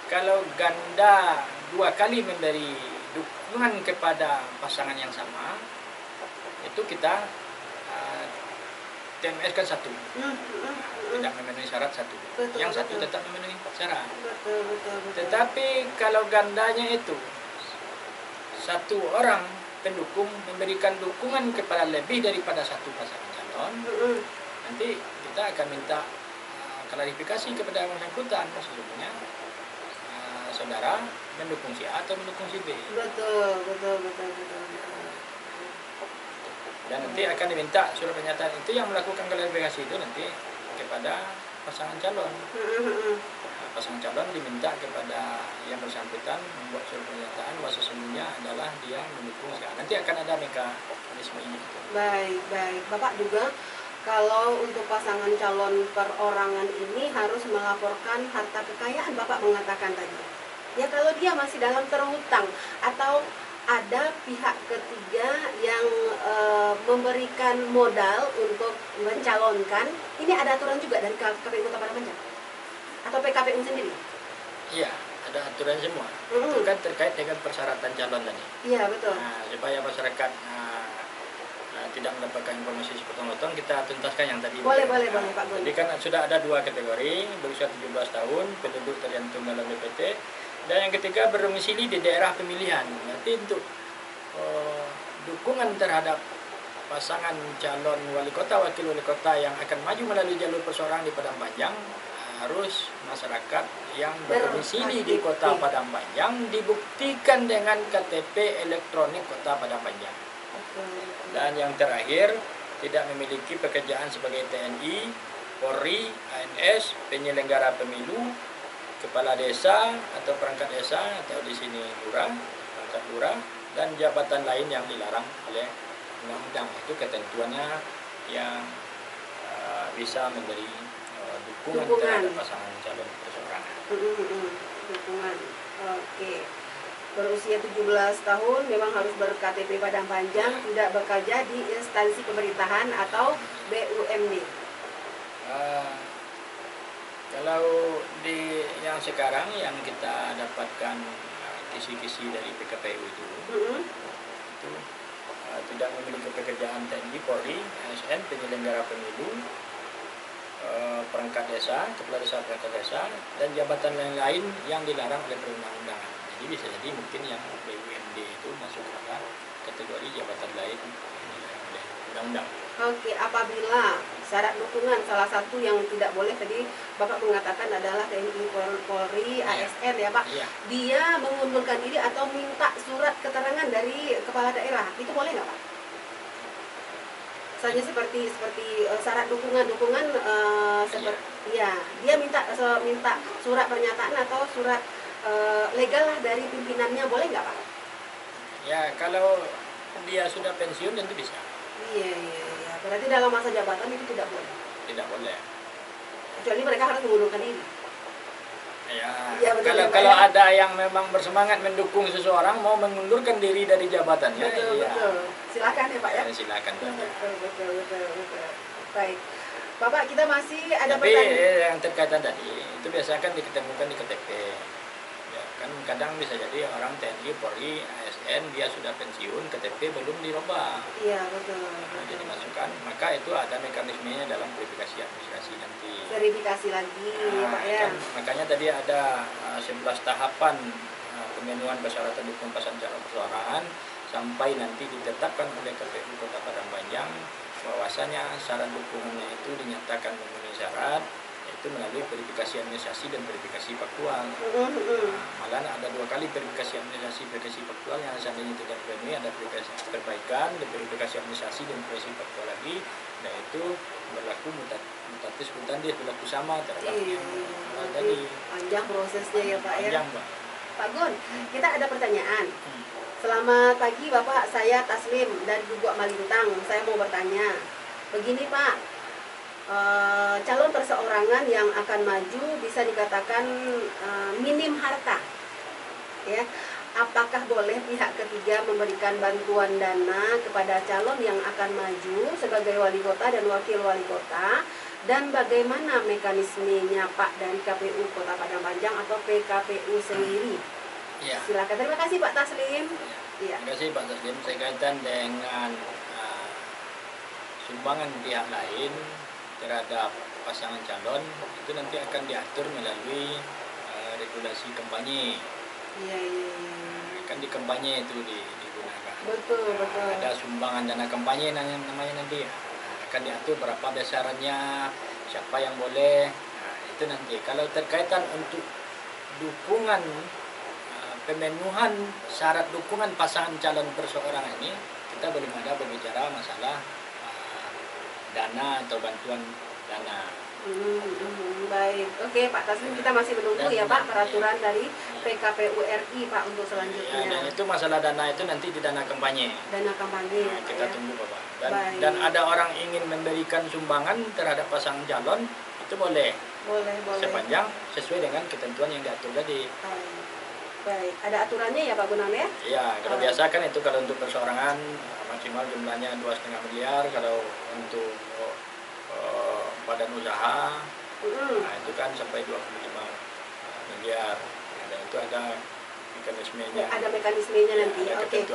Speaker 1: Kalau ganda 2 kali memberi dukungan kepada pasangan yang sama, itu kita TMS kan 1. Tidak memenuhi syarat 1. Yang 1 tetap memenuhi syarat.
Speaker 2: Betul.
Speaker 1: Tetapi kalau gandanya itu 1 orang pendukung memberikan dukungan kepada lebih daripada 1 pasangan calon, nanti kita akan minta klarifikasi kepada yang bersangkutan, sesungguhnya saudara mendukung si A atau mendukung si B. Betul. Dan nanti akan diminta surat pernyataan itu, yang melakukan klarifikasi itu nanti kepada pasangan calon. Pasangan calon diminta kepada yang bersangkutan membuat surat pernyataan bahwa sesungguhnya adalah dia mendukung si A. Nanti akan ada mekanisme ini.
Speaker 2: Baik. Bapak juga kalau untuk pasangan calon perorangan ini harus melaporkan harta kekayaan, Bapak mengatakan tadi. Ya kalau dia masih dalam terhutang atau ada pihak ketiga yang memberikan modal untuk mencalonkan, ini ada aturan juga dari KPU Kota Padang Panjang atau PKPU sendiri?
Speaker 1: Iya, ada aturan semua. Itu kan terkait dengan persyaratan calon tadi.
Speaker 2: Iya, betul.
Speaker 1: Nah, supaya masyarakat tidak mendapatkan informasi sepotong-potong, kita tuntaskan yang tadi.
Speaker 2: Boleh Pak Gun.
Speaker 1: Jadi kan sudah ada 2 kategori, berusia 17 tahun, penduduk tercantum dalam DPT, dan yang ketiga berdomisili di daerah pemilihan. Nanti untuk eh, dukungan terhadap pasangan calon wali kota, wakil wali kota yang akan maju melalui jalur perseorangan di Padang Panjang, harus masyarakat yang berdomisili di kota Padang Panjang dibuktikan dengan KTP elektronik kota Padang Panjang. Dan yang terakhir, tidak memiliki pekerjaan sebagai TNI, Polri, ANS, penyelenggara pemilu, kepala desa atau perangkat desa atau di sini lurah, perangkat lurah, dan jabatan lain yang dilarang oleh undang-undang. Itu ketentuannya yang bisa memberi dukungan terhadap pasangan calon perseorangan.
Speaker 2: Dukungan. Oke. Berusia 17 tahun memang harus ber-KTP Padang Panjang, tidak bekerja di instansi pemerintahan atau BUMD.
Speaker 1: Kalau di yang sekarang yang kita dapatkan kisi-kisi dari PKPU itu tidak memiliki pekerjaan TNI, Polri, ASN, penyelenggara pemilu, perangkat desa, kepala desa, perangkat desa, dan jabatan lain-lain yang dilarang oleh perundang-undangan. Jadi bisa jadi mungkin yang BUMD itu masuk pada kategori jabatan lain yang dilarang oleh undang-undang.
Speaker 2: Oke, apabila syarat dukungan salah satu yang tidak boleh tadi Bapak mengatakan adalah TNI, Polri, ASN ya Pak, dia mengundurkan diri atau minta surat keterangan dari kepala daerah, itu boleh nggak Pak? Misalnya seperti syarat dukungan seperti ya dia minta surat pernyataan atau surat legal lah dari pimpinannya, boleh nggak Pak?
Speaker 1: Ya, kalau dia sudah pensiun tentu bisa.
Speaker 2: Iya. Berarti dalam masa jabatan itu tidak boleh.
Speaker 1: Tidak boleh.
Speaker 2: Kecuali mereka harus mengundurkan diri.
Speaker 1: Ya kalau ada yang memang bersemangat mendukung seseorang mau mengundurkan diri dari jabatannya,
Speaker 2: betul. Silakan ya Pak ya.
Speaker 1: Silakan.
Speaker 2: Betul. Baik. Bapak, kita masih ada
Speaker 1: pertanyaan. Tapi yang terkaitan tadi itu biasanya kan diketemukan di KTP. Ya, kan kadang bisa jadi orang TNI, Polri, ASN dia sudah pensiun, KTP belum dirubah.
Speaker 2: Iya, betul.
Speaker 1: Jadi masukkan, maka itu ada mekanismenya dalam verifikasi administrasi nanti.
Speaker 2: Verifikasi lagi, ya Pak ya.
Speaker 1: Kan, makanya tadi ada 11 tahapan pemenuhan persyaratan dukungan pasangan calon perseorangan sampai nanti ditetapkan oleh KPU Kota Padang Panjang bahwasanya syarat dukungannya itu dinyatakan memenuhi syarat, yaitu melalui verifikasi administrasi dan verifikasi faktual. Malah ada 2 kali verifikasi administrasi, verifikasi faktual yang seandainya tidak terpenuhi ada verifikasi perbaikan, verifikasi administrasi dan verifikasi faktual lagi, dan itu berlaku mutatis mutandis, berlaku sama terhadap yang tadi.
Speaker 2: Panjang prosesnya ya Pak ya.
Speaker 1: Panjang Pak.
Speaker 2: Pak Gun, kita ada pertanyaan. Selamat pagi Bapak, saya Taslim dari Guguk Malintang. Saya mau bertanya, begini Pak, calon perseorangan yang akan maju bisa dikatakan minim harta, ya. Apakah boleh pihak ketiga memberikan bantuan dana kepada calon yang akan maju sebagai wali kota dan wakil wali kota? Dan bagaimana mekanismenya Pak dari KPU Kota Padang Panjang atau PKPU sendiri?
Speaker 1: Ya.
Speaker 2: Silakan. Terima kasih Pak Taslim.
Speaker 1: Ya. Terima kasih Pak Taslim. Berkaitan dengan sumbangan pihak lain terhadap pasangan calon itu nanti akan diatur melalui regulasi kampanye.
Speaker 2: Iya.
Speaker 1: Kan di kampanye itu digunakan.
Speaker 2: Betul.
Speaker 1: Ada sumbangan dana kampanye namanya nanti. Akan diatur berapa besarannya, siapa yang boleh. Itu nanti. Kalau terkaitan untuk dukungan pemenuhan syarat dukungan pasangan calon perseorangan ini, kita belum ada berbicara masalah dana atau bantuan dana.
Speaker 2: Baik, oke Pak Taslim, kita masih menunggu ya Pak peraturan dari PKPU RI Pak untuk selanjutnya.
Speaker 1: Dan itu masalah dana itu nanti di dana kampanye.
Speaker 2: Dana kampanye.
Speaker 1: Kita tunggu Bapak. Dan ada orang ingin memberikan sumbangan terhadap pasangan calon, itu boleh.
Speaker 2: Boleh.
Speaker 1: Sepanjang sesuai dengan ketentuan yang diatur tadi.
Speaker 2: Baik, ada aturannya ya Pak Gunawan ya?
Speaker 1: Iya, kalau biasa kan itu kalau untuk perseorangan maksimal jumlahnya 2,5 miliar, kalau untuk badan usaha itu kan sampai 25 miliar. Dan itu ada mekanismenya.
Speaker 2: Ada mekanismenya nanti. Oke.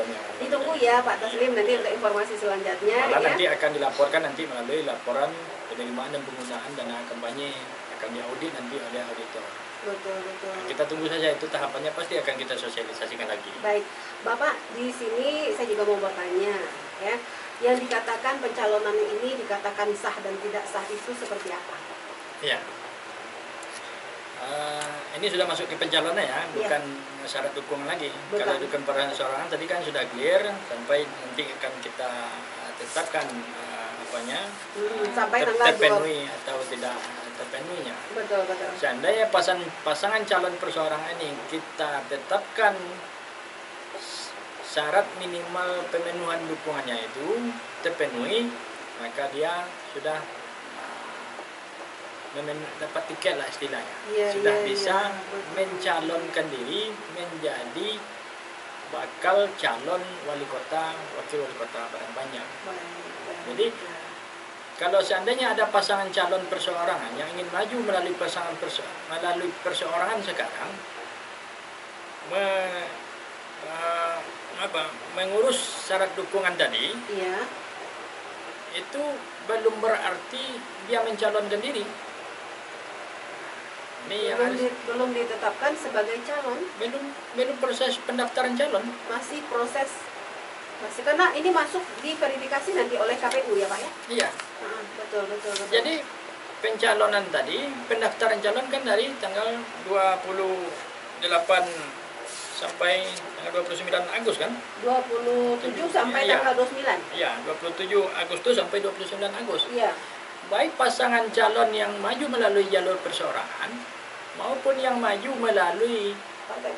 Speaker 2: Ditunggu ya Pak Taslim nanti untuk informasi selanjutnya.
Speaker 1: Malah nanti akan dilaporkan nanti melalui laporan penerimaan dan penggunaan dana kampanye, akan diaudit nanti oleh auditor.
Speaker 2: Betul, betul.
Speaker 1: Kita tunggu saja, itu tahapannya pasti akan kita sosialisasikan lagi.
Speaker 2: Baik, Bapak, di sini saya juga mau bertanya, ya. Yang dikatakan pencalonan ini dikatakan sah dan tidak sah itu seperti apa?
Speaker 1: Ya. Ini sudah masuk ke pencalonan ya, bukan syarat dukungan lagi.
Speaker 2: Bukan.
Speaker 1: Kalau dukungan perseorangan tadi kan sudah clear, sampai nanti akan kita tetapkan
Speaker 2: sampai tanggal
Speaker 1: terpenuhi atau tidak terpenuhinya.
Speaker 2: Betul, betul.
Speaker 1: Seandainya pasangan calon perseorangan ini kita tetapkan syarat minimal pemenuhan dukungannya itu terpenuhi, maka dia sudah dapat tiket lah istilahnya, sudah bisa mencalonkan diri menjadi bakal calon wali kota, wakil wali kota Padangpanjang. Jadi kalau seandainya ada pasangan calon perseorangan yang ingin maju melalui perseorangan sekarang, mengurus syarat dukungan tadi, itu belum berarti dia mencalonkan diri. Ini
Speaker 2: belum ditetapkan sebagai calon,
Speaker 1: belum proses pendaftaran calon,
Speaker 2: masih karena ini masuk di verifikasi nanti oleh KPU ya Pak ya?
Speaker 1: Iya.
Speaker 2: Betul.
Speaker 1: Jadi pencalonan tadi, pendaftaran calon kan dari tanggal 28 sampai tanggal 29 Agustus kan?
Speaker 2: 27 sampai tanggal 29.
Speaker 1: Iya, 27 Agustus sampai 29 Agustus.
Speaker 2: Iya.
Speaker 1: Baik pasangan calon yang maju melalui jalur perseorangan maupun yang maju melalui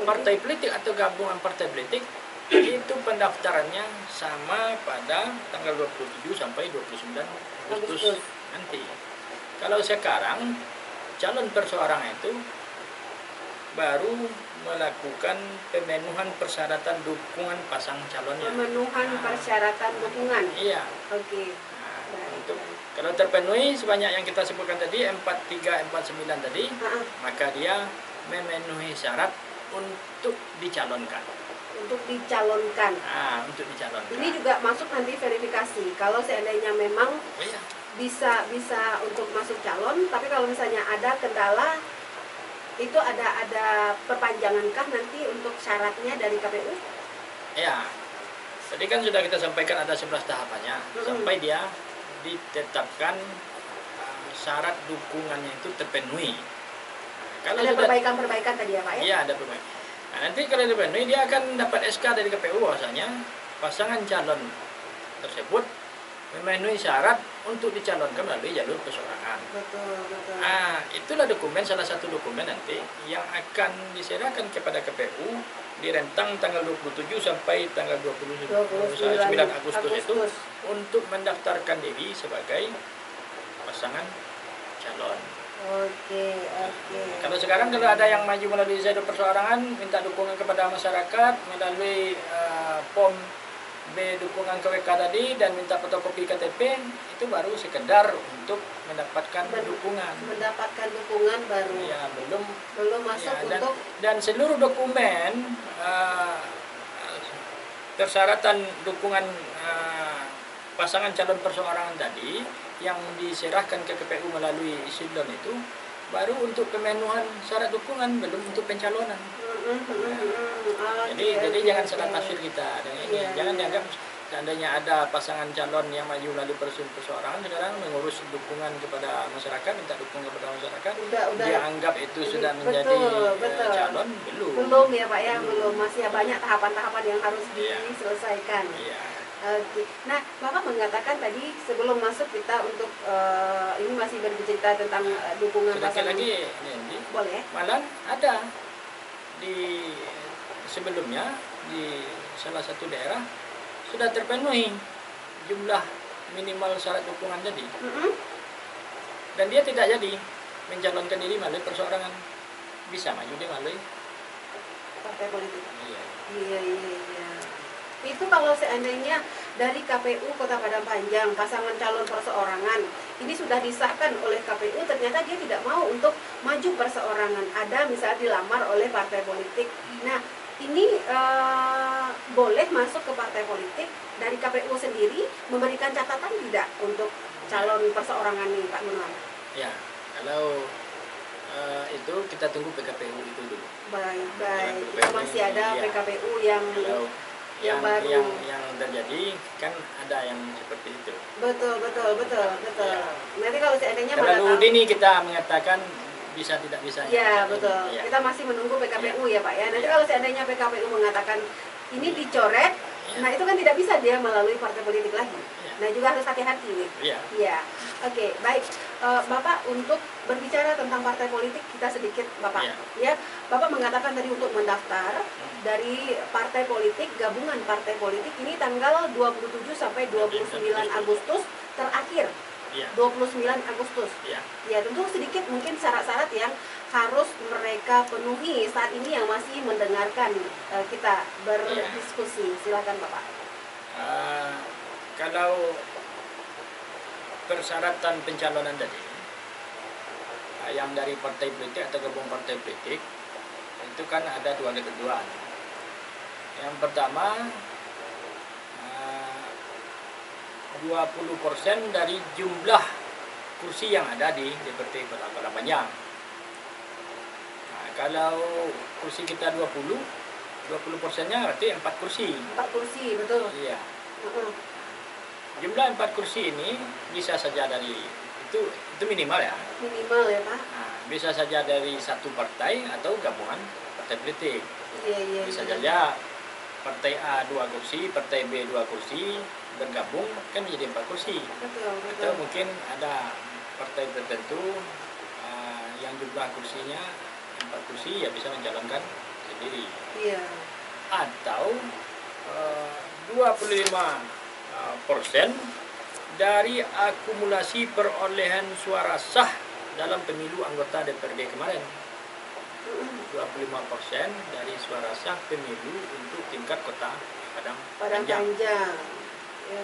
Speaker 1: partai politik atau gabungan partai politik, itu pendaftarannya sama pada tanggal 27 sampai 29 Agustus nanti. Kalau sekarang calon perseorangan itu baru melakukan pemenuhan persyaratan dukungan pasangan calonnya.
Speaker 2: Pemenuhan persyaratan dukungan.
Speaker 1: Iya.
Speaker 2: Oke.
Speaker 1: Kalau terpenuhi sebanyak yang kita sebutkan tadi 43, 49 tadi, maka dia memenuhi syarat untuk dicalonkan.
Speaker 2: Untuk dicalonkan.
Speaker 1: Untuk dicalonkan.
Speaker 2: Ini juga masuk nanti verifikasi. Kalau seandainya memang bisa untuk masuk calon, tapi kalau misalnya ada kendala, itu ada perpanjangankah nanti untuk syaratnya dari KPU?
Speaker 1: Ya, tadi kan sudah kita sampaikan ada 11 tahapannya, sampai dia ditetapkan syarat dukungannya itu terpenuhi. Kalau
Speaker 2: ada perbaikan-perbaikan tadi ya Pak ya?
Speaker 1: Iya, ada perbaikan. Nah, nanti kalau dipenuhi dia akan dapat SK dari KPU bahwasanya pasangan calon tersebut memenuhi syarat untuk dicalonkan melalui jalur perseorangan.
Speaker 2: Betul.
Speaker 1: Itulah dokumen, salah satu dokumen nanti yang akan diserahkan kepada KPU di rentang tanggal 27 sampai tanggal 29 Agustus itu untuk mendaftarkan diri sebagai pasangan calon.
Speaker 2: Oke.
Speaker 1: Kalau sekarang kalau ada yang maju melalui jalur perseorangan minta dukungan kepada masyarakat melalui POM B dukungan KWK tadi dan minta fotokopi KTP, itu baru sekedar untuk mendapatkan dukungan.
Speaker 2: Mendapatkan dukungan baru.
Speaker 1: Ya, belum
Speaker 2: masuk
Speaker 1: ya,
Speaker 2: untuk
Speaker 1: dan seluruh dokumen persyaratan dukungan pasangan calon perseorangan tadi yang diserahkan ke KPU melalui Sidlon itu baru untuk pemenuhan syarat dukungan, belum untuk pencalonan. Jadi jangan salah tafsir kita dengan ini. Jangan dianggap seandainya ada pasangan calon yang maju melalui perseorangan sekarang mengurus dukungan kepada masyarakat, minta dukungan kepada masyarakat, dia anggap itu sudah menjadi calon,
Speaker 2: belum ya Pak ya, belum, masih banyak tahapan-tahapan yang harus diselesaikan. Oke. Nah, Bapak mengatakan tadi sebelum masuk kita untuk ini masih berbicara tentang dukungan pasangan.
Speaker 1: Lagi,
Speaker 2: boleh?
Speaker 1: Malah ada di sebelumnya di salah satu daerah sudah terpenuhi jumlah minimal syarat dukungan tadi, dan dia tidak jadi mencalonkan diri melalui perseorangan, bisa maju dia melalui
Speaker 2: partai politik. Iya. Itu kalau seandainya dari KPU Kota Padangpanjang pasangan calon perseorangan ini sudah disahkan oleh KPU, ternyata dia tidak mau untuk maju perseorangan, ada misalnya dilamar oleh partai politik. Nah, ini boleh masuk ke partai politik dari KPU sendiri memberikan catatan tidak untuk calon perseorangan nih Pak Gunawan?
Speaker 1: Ya, kalau itu kita tunggu PKPU itu dulu.
Speaker 2: Baik.
Speaker 1: PKPU
Speaker 2: Masih ada
Speaker 1: ya.
Speaker 2: PKPU yang
Speaker 1: Kalau
Speaker 2: yang baru.
Speaker 1: yang terjadi kan ada yang seperti itu.
Speaker 2: Betul.
Speaker 1: Ya.
Speaker 2: Nanti kalau seandainya
Speaker 1: Terlalu dini kita mengatakan bisa tidak bisa.
Speaker 2: Ya, betul.
Speaker 1: Ya.
Speaker 2: Kita masih menunggu PKPU ya Pak ya. Nanti
Speaker 1: Ya.
Speaker 2: kalau seandainya PKPU mengatakan ini dicoret,
Speaker 1: Ya.
Speaker 2: nah itu kan tidak bisa dia melalui partai politik lagi.
Speaker 1: Ya.
Speaker 2: Nah juga harus hati-hati nih.
Speaker 1: Iya.
Speaker 2: Ya, oke, baik. Bapak untuk berbicara tentang partai politik kita sedikit Bapak.
Speaker 1: Ya.
Speaker 2: Ya, Bapak mengatakan tadi untuk mendaftar dari partai politik, gabungan partai politik ini tanggal 27 sampai 29 Agustus terakhir.
Speaker 1: Iya.
Speaker 2: 29 Agustus.
Speaker 1: Iya.
Speaker 2: Ya, tentu sedikit mungkin syarat-syarat yang harus mereka penuhi saat ini yang masih mendengarkan kita berdiskusi. Silakan Bapak.
Speaker 1: Kalau persyaratan pencalonan tadi yang dari partai politik atau gabung partai politik itu kan ada dua ketentuan. Yang pertama 20% dari jumlah kursi yang ada di DPRD Kota Padang Panjang. Nah, kalau kursi kita 20%-nya berarti 4 kursi.
Speaker 2: 4 kursi, betul.
Speaker 1: Iya. Jumlah 4 kursi ini bisa saja dari itu minimal ya.
Speaker 2: Minimal ya Pak.
Speaker 1: Nah, bisa saja dari satu partai atau gabungan partai politik.
Speaker 2: Iya.
Speaker 1: Bisa saja partai A 2 kursi, partai B 2 kursi, bergabung kan menjadi 4 kursi.
Speaker 2: Betul.
Speaker 1: Atau mungkin ada partai tertentu yang jumlah kursinya 4 kursi ya bisa mencalonkan sendiri.
Speaker 2: Iya.
Speaker 1: Atau 25% dari akumulasi perolehan suara sah dalam pemilu anggota DPRD kemarin. 25% dari suara sah pemilu untuk tingkat kota Padang Panjang.
Speaker 2: Ya,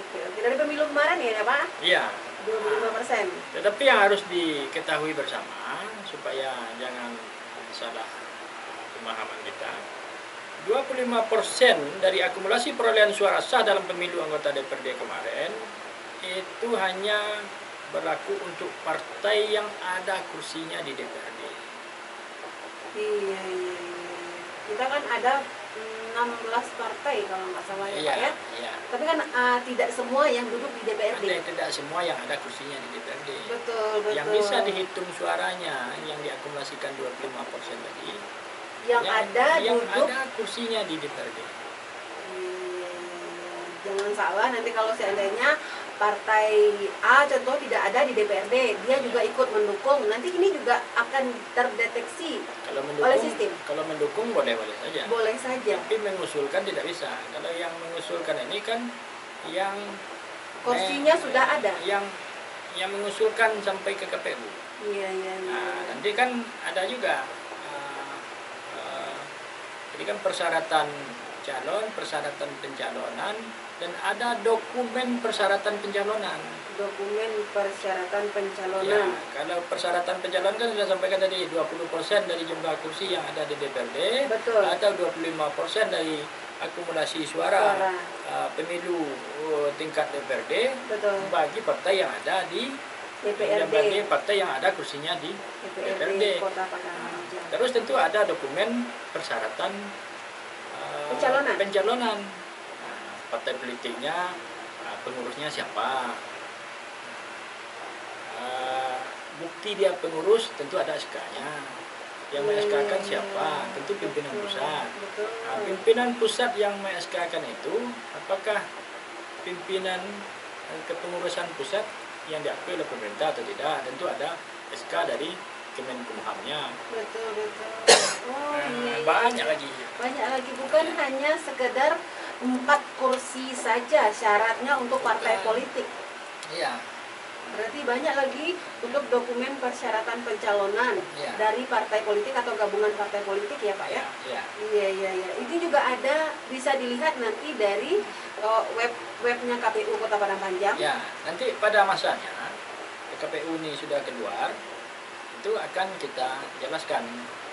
Speaker 2: oke. Dari pemilu kemarin ya Pak?
Speaker 1: Iya.
Speaker 2: 25%.
Speaker 1: Tetapi yang harus diketahui bersama supaya jangan salah pemahaman kita. 25% dari akumulasi perolehan suara sah dalam pemilu anggota DPRD kemarin itu hanya berlaku untuk partai yang ada kursinya di DPRD.
Speaker 2: Iya. Kita kan ada 16 partai kalau nggak salah ya Pak ya.
Speaker 1: Iya.
Speaker 2: Tapi kan tidak semua yang duduk di DPRD.
Speaker 1: Tidak semua yang ada kursinya di DPRD.
Speaker 2: Betul.
Speaker 1: Yang bisa dihitung suaranya yang diakumulasikan 25% tadi.
Speaker 2: Yang ada
Speaker 1: kursinya di DPRD.
Speaker 2: Jangan salah nanti kalau seandainya partai A contoh tidak ada di DPRD, dia juga ikut mendukung. Nanti ini juga akan terdeteksi oleh sistem.
Speaker 1: Kalau mendukung boleh saja.
Speaker 2: Boleh saja.
Speaker 1: Tapi mengusulkan tidak bisa. Kalau yang mengusulkan ini kan yang
Speaker 2: kursinya sudah ada.
Speaker 1: Yang mengusulkan sampai ke KPU.
Speaker 2: Iya.
Speaker 1: Nah, nanti kan ada juga. Jadi kan persyaratan calon, persyaratan pencalonan, dan ada dokumen persyaratan pencalonan.
Speaker 2: Dokumen persyaratan pencalonan.
Speaker 1: Ya, kalau persyaratan pencalonan kan sudah sampaikan tadi 20% dari jumlah kursi yang ada di DPRD.
Speaker 2: Betul.
Speaker 1: Atau 25% dari akumulasi suara. Pemilu tingkat DPRD.
Speaker 2: Betul.
Speaker 1: Bagi partai yang ada di
Speaker 2: DPRD.
Speaker 1: Bagi partai yang ada kursinya di DPRD.
Speaker 2: Kota Padang.
Speaker 1: Terus tentu ada dokumen persyaratan pencalonan. Partai politiknya, pengurusnya siapa, bukti dia pengurus tentu ada SK-nya. Yang me-SK-kan siapa? Tentu pimpinan pusat. Pimpinan pusat yang me-SK-kan itu apakah pimpinan kepengurusan pusat yang diakui oleh pemerintah atau tidak? Tentu ada SK dari Kemenkumhamnya.
Speaker 2: Betul. Iya.
Speaker 1: Banyak lagi.
Speaker 2: Bukan hanya sekedar 4 kursi saja syaratnya untuk partai politik.
Speaker 1: Iya.
Speaker 2: Berarti banyak lagi untuk dokumen persyaratan pencalonan dari partai politik atau gabungan partai politik ya Pak ya? Iya. Ini juga ada, bisa dilihat nanti dari webnya KPU Kota Padang Panjang.
Speaker 1: Ya, nanti pada masanya KPU ini sudah keluar, itu akan kita jelaskan.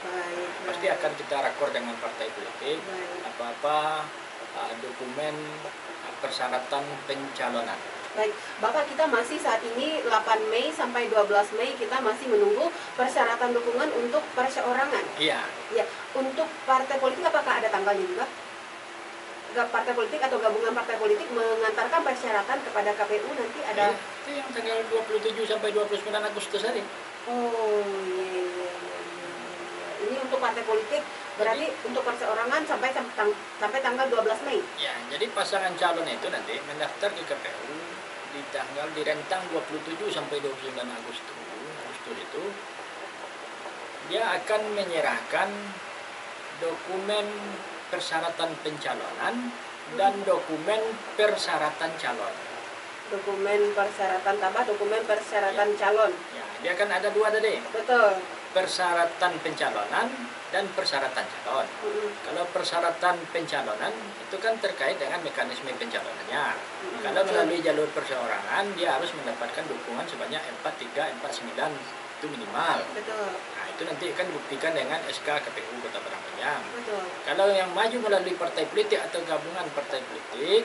Speaker 2: Baik.
Speaker 1: Pasti akan kita rakor dengan partai politik. Apa-apa dokumen persyaratan pencalonan.
Speaker 2: Baik, Bapak, kita masih saat ini 8 Mei sampai 12 Mei kita masih menunggu persyaratan dukungan untuk perseorangan.
Speaker 1: Iya.
Speaker 2: Ya, untuk partai politik apakah ada tanggalnya juga? Partai politik atau gabungan partai politik mengantarkan persyaratan kepada KPU nanti ada?
Speaker 1: Itu yang tanggal 27 sampai 29 Agustus hari.
Speaker 2: Oh, iya, iya, iya, iya, iya. Ini untuk partai politik, berarti untuk perseorangan sampai tanggal 12 Mei.
Speaker 1: Ya, jadi pasangan calon itu nanti mendaftar ke KPU di rentang 27 sampai 29 Agustus itu dia akan menyerahkan dokumen persyaratan pencalonan dan dokumen persyaratan calon.
Speaker 2: Dokumen persyaratan tambah dokumen persyaratan calon.
Speaker 1: Ya, dia akan ada dua tadi.
Speaker 2: Betul.
Speaker 1: Persyaratan pencalonan dan persyaratan calon. Kalau persyaratan pencalonan itu kan terkait dengan mekanisme pencalonannya. Kalau melalui jalur perseorangan dia harus mendapatkan dukungan sebanyak 43-49 itu minimal.
Speaker 2: Betul.
Speaker 1: Nah, itu nanti akan dibuktikan dengan SK KPU Kota Padang Panjang.
Speaker 2: Betul.
Speaker 1: Kalau yang maju melalui partai politik atau gabungan partai politik,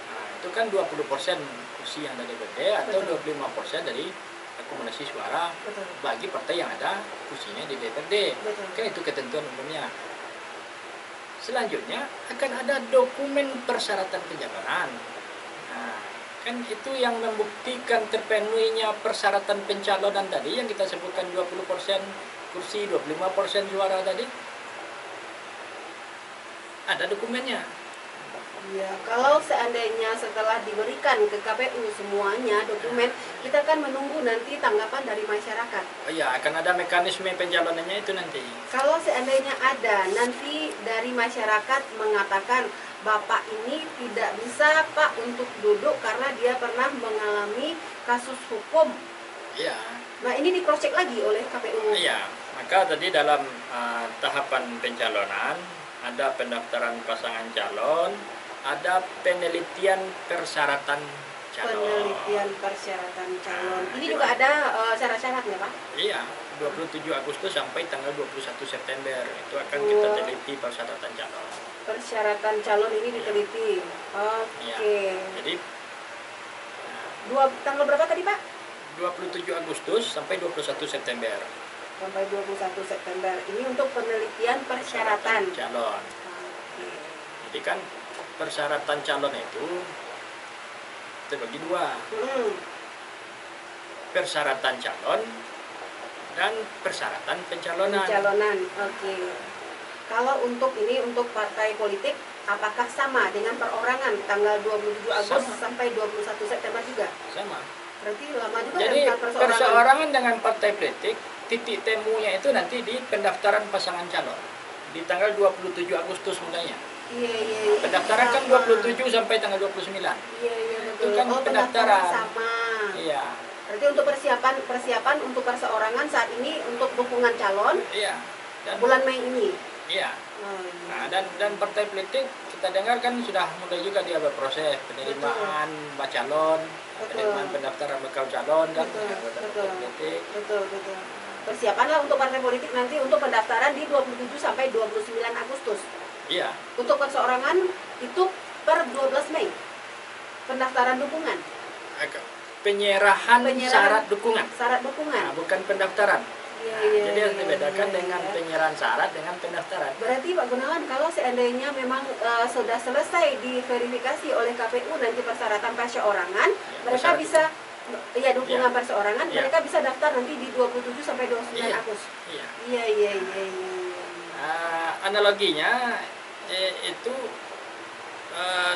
Speaker 1: nah, itu kan 20% kursi yang dari DPD atau 25% dari akumulasi suara.
Speaker 2: Betul.
Speaker 1: Bagi partai yang ada kursinya di DPRD.
Speaker 2: Betul.
Speaker 1: Kan itu ketentuan umumnya. Selanjutnya akan ada dokumen persyaratan pencalonan. Nah, kan itu yang membuktikan terpenuhinya persyaratan pencalonan tadi yang kita sebutkan 20% kursi, 25% suara tadi. Ada dokumennya.
Speaker 2: Ya, kalau seandainya setelah diberikan ke KPU semuanya dokumen, kita akan menunggu nanti tanggapan dari masyarakat.
Speaker 1: Oh iya, akan ada mekanisme pencalonannya itu nanti.
Speaker 2: Kalau seandainya ada nanti dari masyarakat mengatakan Bapak ini tidak bisa Pak untuk duduk karena dia pernah mengalami kasus hukum.
Speaker 1: Iya.
Speaker 2: Nah, ini di-cross check lagi oleh KPU.
Speaker 1: Iya, maka tadi dalam tahapan pencalonan ada pendaftaran pasangan calon, ada penelitian persyaratan calon.
Speaker 2: Penelitian persyaratan calon. Ini juga ada syarat-syaratnya, Pak?
Speaker 1: Iya, 27 Agustus sampai tanggal 21 September itu akan kita teliti persyaratan calon.
Speaker 2: Persyaratan calon ini diteliti. Oke.
Speaker 1: Iya. Jadi
Speaker 2: tanggal berapa tadi, Pak?
Speaker 1: 27 Agustus sampai 21 September.
Speaker 2: Sampai 21 September. Ini untuk penelitian persyaratan
Speaker 1: calon.
Speaker 2: Oke.
Speaker 1: Jadi kan persyaratan calon itu terbagi dua. Persyaratan calon dan persyaratan pencalonan.
Speaker 2: Pencalonan, oke. Kalau untuk ini untuk partai politik, apakah sama dengan perorangan tanggal 27 Agustus sampai 21 September juga?
Speaker 1: Sama.
Speaker 2: Berarti lama juga.
Speaker 1: Jadi
Speaker 2: dengan
Speaker 1: perseorangan dengan partai politik, titik temunya itu nanti di pendaftaran pasangan calon di tanggal 27 Agustus mulainya.
Speaker 2: Iya.
Speaker 1: Pendaftaran kan 27 sampai tanggal 29.
Speaker 2: Iya, betul.
Speaker 1: Itu kan pendaftaran
Speaker 2: sama.
Speaker 1: Iya.
Speaker 2: Berarti untuk persiapan untuk perseorangan saat ini untuk dukungan calon.
Speaker 1: Iya. Dan
Speaker 2: bulan Mei ini.
Speaker 1: Iya.
Speaker 2: Oh, iya.
Speaker 1: Nah, dan partai politik kita dengar kan sudah mulai juga dia berproses penerimaan calon, penerimaan pendaftaran bakal calon kan.
Speaker 2: Betul. Persiapanlah untuk partai politik nanti untuk pendaftaran di 27 sampai 29 Agustus.
Speaker 1: Iya.
Speaker 2: Untuk perseorangan itu per 12 Mei. Pendaftaran dukungan.
Speaker 1: Penyerahan syarat dukungan.
Speaker 2: Syarat dukungan.
Speaker 1: Nah, bukan pendaftaran.
Speaker 2: Iya,
Speaker 1: jadi harus dibedakan dengan penyerahan syarat dengan pendaftaran.
Speaker 2: Berarti Pak Gunawan, kalau seandainya memang sudah selesai diverifikasi oleh KPU nanti persyaratan perseorangan, mereka bisa dukungan perseorangan, mereka bisa daftar nanti di 27 sampai 29 Agustus. Iya.
Speaker 1: Analoginya itu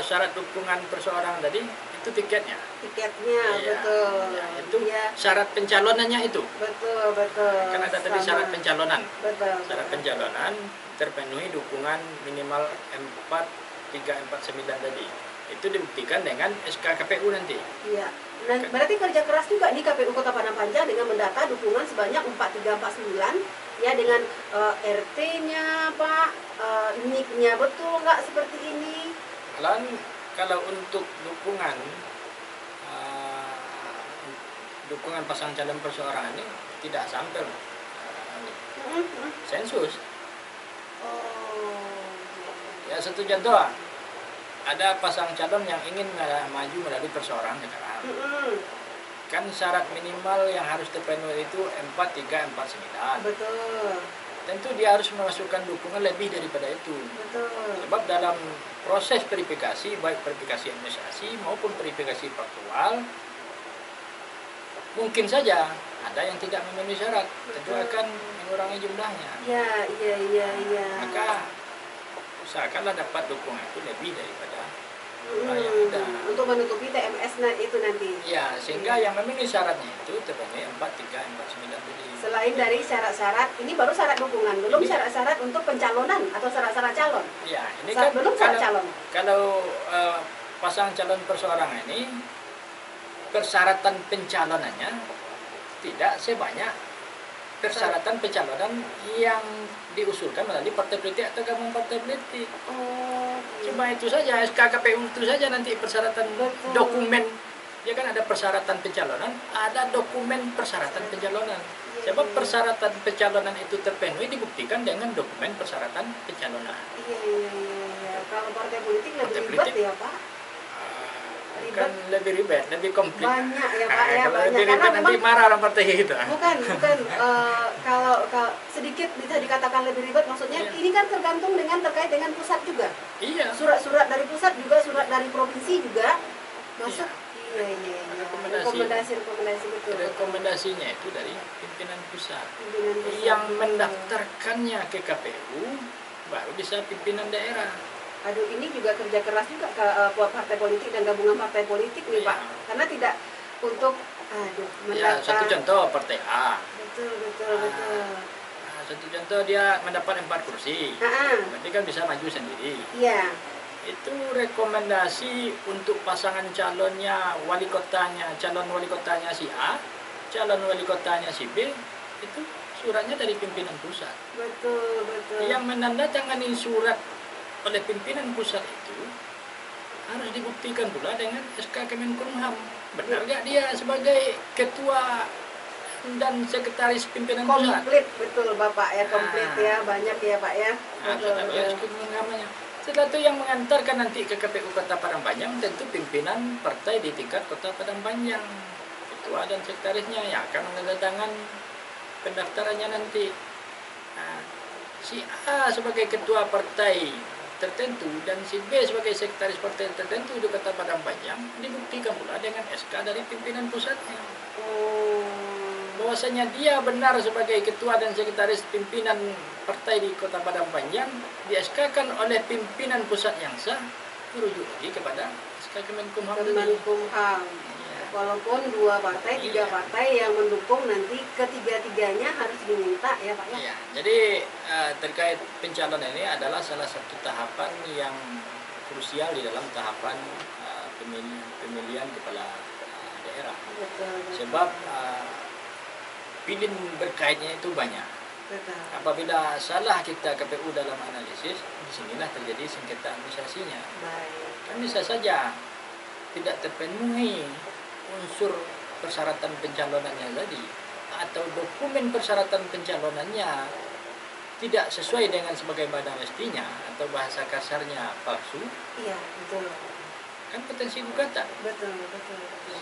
Speaker 1: syarat dukungan perseorangan tadi itu tiketnya.
Speaker 2: Betul.
Speaker 1: Itu syarat pencalonannya itu.
Speaker 2: Betul.
Speaker 1: Kan ada tadi syarat pencalonan.
Speaker 2: Betul.
Speaker 1: Syarat pencalonan terpenuhi dukungan minimal 4349 tadi. Itu dibuktikan dengan SK KPU nanti.
Speaker 2: Iya. Nah, berarti kerja keras juga di KPU Kota Padang Panjang dengan mendata dukungan sebanyak 4349 ya, dengan RT-nya Pak, NIK-nya betul nggak seperti ini?
Speaker 1: Kalau untuk dukungan pasangan calon perseorangan ini tidak sampai sensus.
Speaker 2: Oh.
Speaker 1: Ya, satu contoh. ada pasang calon yang ingin maju melalui perseorangan sekarang. Kan syarat minimal yang harus terpenuhi itu 4349.
Speaker 2: Betul.
Speaker 1: Tentu dia harus memasukkan dukungan lebih daripada itu.
Speaker 2: Betul.
Speaker 1: Sebab dalam proses verifikasi, baik verifikasi administrasi maupun verifikasi faktual, mungkin saja ada yang tidak memenuhi syarat, tentu akan mengurangi jumlahnya.
Speaker 2: Iya.
Speaker 1: Maka usahakanlah dapat dukungan itu lebih daripada yang ada.
Speaker 2: Untuk menutupi TMS itu nanti.
Speaker 1: Ya, sehingga yang memenuhi syaratnya itu terpenuhi 4349 tadi.
Speaker 2: Selain dari syarat-syarat, ini baru syarat dukungan, belum syarat-syarat untuk pencalonan atau syarat-syarat calon.
Speaker 1: Ya, ini kan
Speaker 2: belum syarat calon.
Speaker 1: Kalau pasangan calon perseorangan ini persyaratan pencalonannya tidak sebanyak persyaratan pencalonan yang diusulkan melalui partai politik atau gabungan partai politik. Cuma itu saja, SKKPU itu saja nanti persyaratan dokumen. Ya kan ada persyaratan pencalonan, ada dokumen persyaratan pencalonan. Sebab persyaratan pencalonan itu terpenuhi dibuktikan dengan dokumen persyaratan pencalonan.
Speaker 2: Iya. Kalau partai politik lebih ribet ya Pak?
Speaker 1: Bukan lebih ribet, lebih komplit.
Speaker 2: Banyak ya Pak ya,
Speaker 1: kalau
Speaker 2: banyak.
Speaker 1: lebih ribet nanti marah orang partai itu.
Speaker 2: Bukan. Kalau sedikit bisa dikatakan lebih ribet, maksudnya ini kan terkait dengan pusat juga.
Speaker 1: Iya.
Speaker 2: Surat-surat dari pusat juga, surat dari provinsi juga masuk. Iya. Rekomendasi betul.
Speaker 1: Rekomendasinya itu dari pimpinan pusat. Yang mendaftarkannya ke KPU baru bisa pimpinan daerah.
Speaker 2: Aduh, ini juga kerja keras juga ke partai politik dan gabungan partai politik nih Pak. Karena tidak untuk mendaftar.
Speaker 1: Satu contoh partai A.
Speaker 2: Betul.
Speaker 1: Satu contoh dia mendapat 4 kursi. Berarti kan bisa maju sendiri.
Speaker 2: Iya.
Speaker 1: Itu rekomendasi untuk pasangan calonnya, calon wali kotanya si A, calon wali kotanya si B, itu suratnya dari pimpinan pusat.
Speaker 2: Betul.
Speaker 1: Yang menandatangani surat oleh pimpinan pusat itu harus dibuktikan pula dengan SK Kemenkumham. Benar nggak dia sebagai ketua dan sekretaris pimpinan pusat?
Speaker 2: Komplit, betul Bapak ya, komplit ya, banyak ya Pak ya.
Speaker 1: Setelah itu yang mengantarkan nanti ke KPU Kota Padang Panjang tentu pimpinan partai di tingkat Kota Padang Panjang, ketua dan sekretarisnya yang akan menandatangan pendaftarannya nanti. Si A sebagai ketua partai tertentu dan si B sebagai sekretaris partai tertentu di Kota Padang Panjang dibuktikan pula dengan SK dari pimpinan pusatnya. Bahwasanya dia benar sebagai ketua dan sekretaris pimpinan partai di Kota Padang Panjang di SK-kan oleh pimpinan pusat yang sah, merujuk lagi kepada SK Kemenkumham.
Speaker 2: Walaupun 2 partai, 3 partai yang mendukung, nanti ketiga-tiganya harus diminta ya Pak ya.
Speaker 1: Iya. Jadi terkait pencalonan ini adalah salah satu tahapan yang krusial di dalam tahapan pemilihan kepala daerah.
Speaker 2: Betul.
Speaker 1: Sebab pilih berkaitnya itu banyak.
Speaker 2: Betul.
Speaker 1: Apabila salah kita KPU dalam analisis, disinilah terjadi sengketa administrasinya.
Speaker 2: Baik.
Speaker 1: Kan bisa saja tidak terpenuhi unsur persyaratan pencalonannya tadi, atau dokumen persyaratan pencalonannya tidak sesuai dengan sebagaimana mestinya, atau bahasa kasarnya palsu.
Speaker 2: Iya, betul.
Speaker 1: Kan potensi gugatan.
Speaker 2: Betul.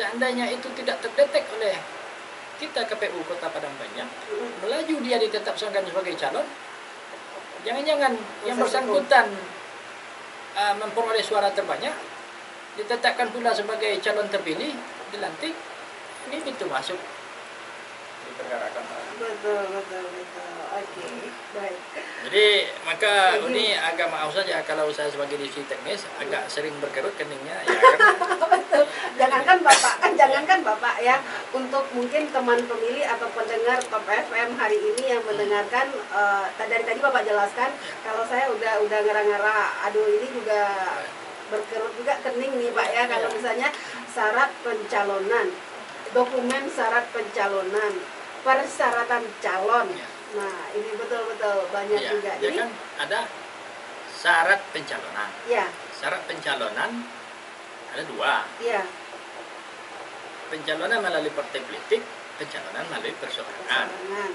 Speaker 1: Seandainya itu tidak terdetek oleh kita KPU Kota Padang Panjang, melaju dia ditetapkan sebagai calon, jangan-jangan yang bersangkutan memperoleh suara terbanyak, ditetapkan pula sebagai calon terpilih, dilantik, ini pintu masuk diperkarakan.
Speaker 2: Betul. Oke, baik.
Speaker 1: Jadi maka ini agak maaf saja kalau saya sebagai divisi teknis agak sering berkerut keningnya ya kan.
Speaker 2: Betul. Jangankan Bapak ya, untuk mungkin teman pemilih atau pendengar Top FM hari ini yang mendengarkan, dari tadi Bapak jelaskan, kalau saya udah ngerang-ngerang, aduh ini juga berkerut juga kening nih Pak ya, kalau misalnya syarat pencalonan, dokumen syarat pencalonan, persyaratan calon. Nah, ini betul-betul banyak juga.
Speaker 1: Jadi kan ada syarat pencalonan.
Speaker 2: Ya.
Speaker 1: Syarat pencalonan ada 2.
Speaker 2: Iya.
Speaker 1: Pencalonan melalui partai politik, pencalonan melalui perseorangan. Nah,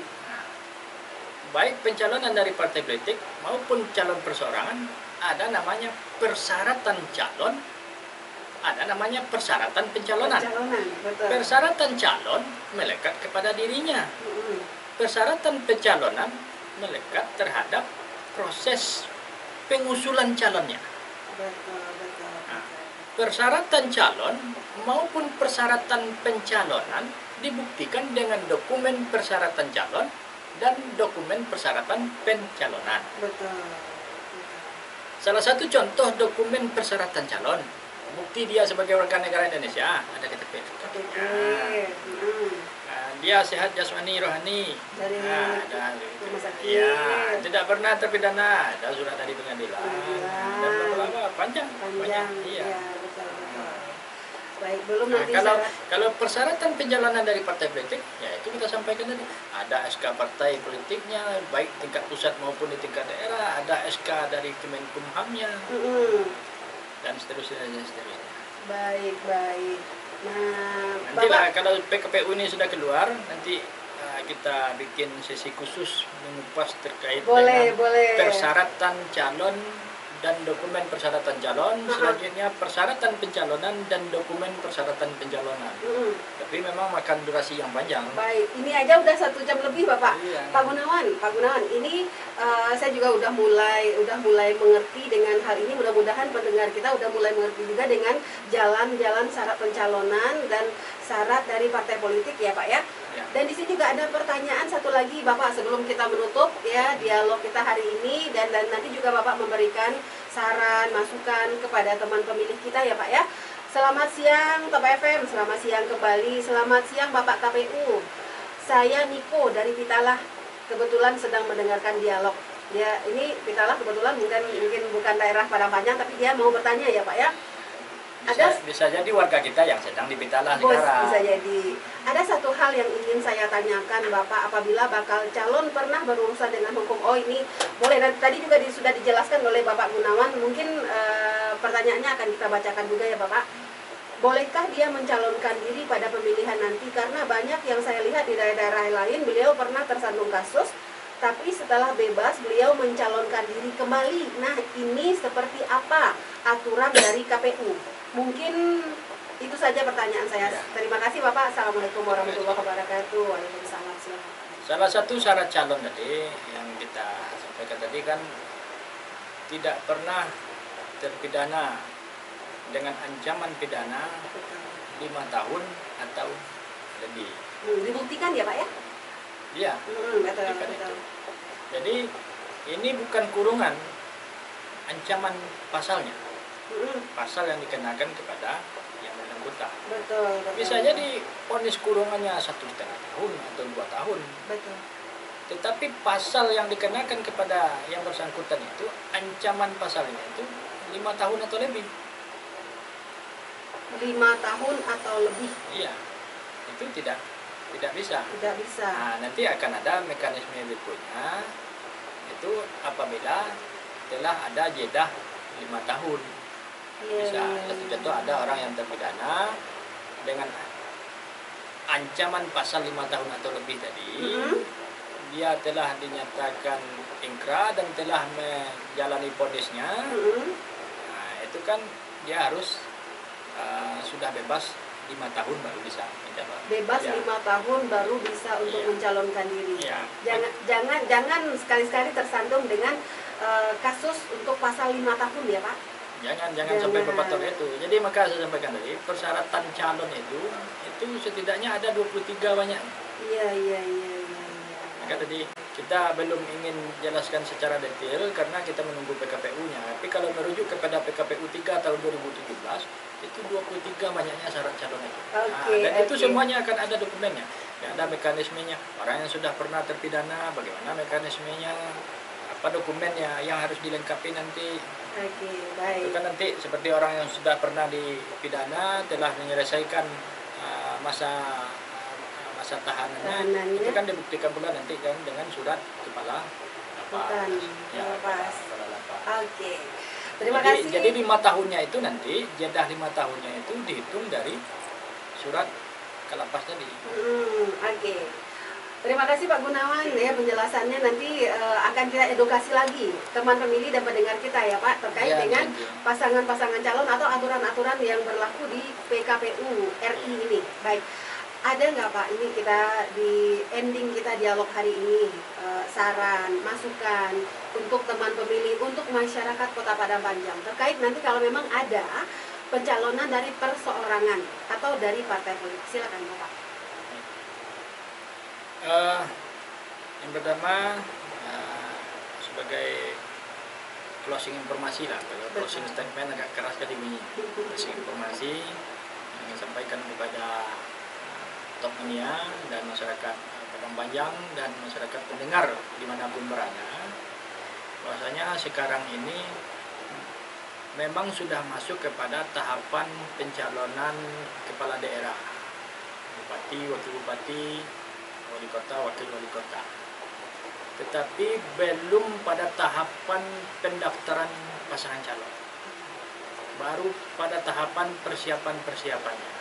Speaker 1: baik pencalonan dari partai politik maupun calon perseorangan ada namanya persyaratan calon, ada namanya persyaratan pencalonan.
Speaker 2: Pencalonan, betul.
Speaker 1: Persyaratan calon melekat kepada dirinya. Persyaratan pencalonan melekat terhadap proses pengusulan calonnya.
Speaker 2: Betul.
Speaker 1: Nah, persyaratan calon maupun persyaratan pencalonan dibuktikan dengan dokumen persyaratan calon dan dokumen persyaratan pencalonan.
Speaker 2: Betul.
Speaker 1: Salah satu contoh dokumen persyaratan calon, bukti dia sebagai warga negara Indonesia, ada KTP.
Speaker 2: KTP.
Speaker 1: Dia sehat jasmani rohani.
Speaker 2: Dari rumah sakit.
Speaker 1: Ya, tidak pernah terpidana, ada surat dari pengadilan. Dan berapa panjang.
Speaker 2: Iya, betul. Baik, belum
Speaker 1: Nah,
Speaker 2: nanti
Speaker 1: kalau persyaratan pencalonan dari partai politik, ya itu kita sampaikan tadi. Ada SK partai politiknya, baik tingkat pusat maupun di tingkat daerah. Ada SK dari Kemenkumhamnya, dan seterusnya.
Speaker 2: Baik. Nah,
Speaker 1: nanti lah kalau PKPU ini sudah keluar, nanti kita bikin sesi khusus mengupas terkait dengan persyaratan calon dan dokumen persyaratan calon, selanjutnya persyaratan pencalonan dan dokumen persyaratan pencalonan. Tapi memang makan durasi yang panjang.
Speaker 2: Baik, ini aja udah 1 jam lebih Bapak.
Speaker 1: Iya.
Speaker 2: Pak Gunawan, ini saya juga udah mulai mengerti dengan hal ini. Mudah-mudahan pendengar kita udah mulai mengerti juga dengan jalan-jalan syarat pencalonan dan syarat dari partai politik ya Pak ya. Dan di sini juga ada pertanyaan satu lagi Bapak sebelum kita menutup ya dialog kita hari ini, dan nanti juga Bapak memberikan saran, masukan kepada teman pemilih kita ya Pak ya. Selamat siang Top FM, selamat siang kembali, selamat siang Bapak KPU. Saya Niko dari Pitalah, kebetulan sedang mendengarkan dialog. Ya, ini Pitalah kebetulan mungkin bukan daerah Padang Panjang, tapi dia mau bertanya ya Pak ya.
Speaker 1: Bisa jadi warga kita yang sedang di Pitalah
Speaker 2: sekarang.
Speaker 1: Bisa
Speaker 2: jadi. Ada satu hal yang ingin saya tanyakan Bapak, apabila bakal calon pernah berurusan dengan hukum. Oh ini boleh, dan tadi juga sudah dijelaskan oleh Bapak Gunawan. Mungkin pertanyaannya akan kita bacakan juga ya Bapak. Bolehkah dia mencalonkan diri pada pemilihan nanti? Karena banyak yang saya lihat di daerah-daerah lain, beliau pernah tersandung kasus, tapi setelah bebas beliau mencalonkan diri kembali. Nah ini seperti apa aturan dari KPU? Mungkin itu saja pertanyaan saya. Terima kasih Bapak. Assalamualaikum warahmatullahi wabarakatuh. Waalaikumsalam.
Speaker 1: Salah satu syarat calon tadi yang kita sampaikan tadi kan tidak pernah terpidana dengan ancaman pidana 5 tahun atau lebih.
Speaker 2: Dibuktikan ya Pak ya?
Speaker 1: Iya.
Speaker 2: Betul.
Speaker 1: Jadi ini bukan kurungan, ancaman pasalnya. Pasal yang dikenakan kepada yang bersangkutan.
Speaker 2: Betul.
Speaker 1: Bisa jadi vonis kurungannya 1,5 tahun atau 2 tahun.
Speaker 2: Betul.
Speaker 1: Tetapi pasal yang dikenakan kepada yang bersangkutan itu, ancaman pasalnya itu 5 tahun atau lebih.
Speaker 2: 5 tahun atau lebih.
Speaker 1: Iya. Itu tidak bisa.
Speaker 2: Tidak bisa.
Speaker 1: Nah, nanti akan ada mekanisme berikutnya. Itu apabila telah ada jeda 5 tahun. Bisa jatuh ada orang yang terpidana dengan ancaman pasal 5 tahun atau lebih tadi, dia telah dinyatakan ingkrah dan telah menjalani vonisnya. Nah, itu kan dia harus sudah bebas 5 tahun baru bisa mencalon.
Speaker 2: Bebas 5 tahun baru bisa untuk mencalonkan diri. Jangan sekali-sekali tersandung dengan kasus untuk pasal 5 tahun ya Pak.
Speaker 1: Jangan sampai berpatok itu. Jadi maka saya sampaikan tadi, persyaratan calon itu setidaknya ada 23 banyak.
Speaker 2: Iya.
Speaker 1: Maka tadi kita belum ingin jelaskan secara detail karena kita menunggu PKPU-nya. Tapi kalau merujuk kepada PKPU 3 tahun 2017, itu 23 banyaknya syarat calon itu. Dan itu semuanya akan ada dokumennya. Ada mekanismenya. Orang yang sudah pernah terpidana, bagaimana mekanismenya, apa dokumennya yang harus dilengkapi nanti.
Speaker 2: Baik.
Speaker 1: Itu kan nanti seperti orang yang sudah pernah dipidana, telah menyelesaikan masa tahanannya, itu kan dibuktikan pula nanti kan dengan surat kepala lapas.
Speaker 2: Terima kasih.
Speaker 1: Jadi 5 tahunnya itu nanti, jeda 5 tahunnya itu dihitung dari surat ke lapas tadi.
Speaker 2: Terima kasih Pak Gunawan ya penjelasannya, nanti akan kita edukasi lagi teman pemilih dan pendengar kita ya Pak terkait
Speaker 1: Ya,
Speaker 2: dengan
Speaker 1: janji.
Speaker 2: pasangan-pasangan calon atau aturan-aturan yang berlaku di PKPU RI ini. Baik, ada nggak Pak, ini kita di ending kita dialog hari ini, saran, masukan untuk teman pemilih, untuk masyarakat Kota Padang Panjang terkait nanti kalau memang ada pencalonan dari perseorangan atau dari partai politik? Silakan Bapak.
Speaker 1: Yang pertama sebagai closing informasi lah, kalau closing statement agak keras tadi bunyi. Closing informasi yang ingin sampaikan kepada Top Mania dan masyarakat Padang Panjang dan masyarakat pendengar dimanapun berada, bahwasanya sekarang ini memang sudah masuk kepada tahapan pencalonan kepala daerah, bupati, wakil bupati, wali kota, wakil wali kota. Tetapi belum pada tahapan pendaftaran pasangan calon. Baru pada tahapan persiapan-persiapannya.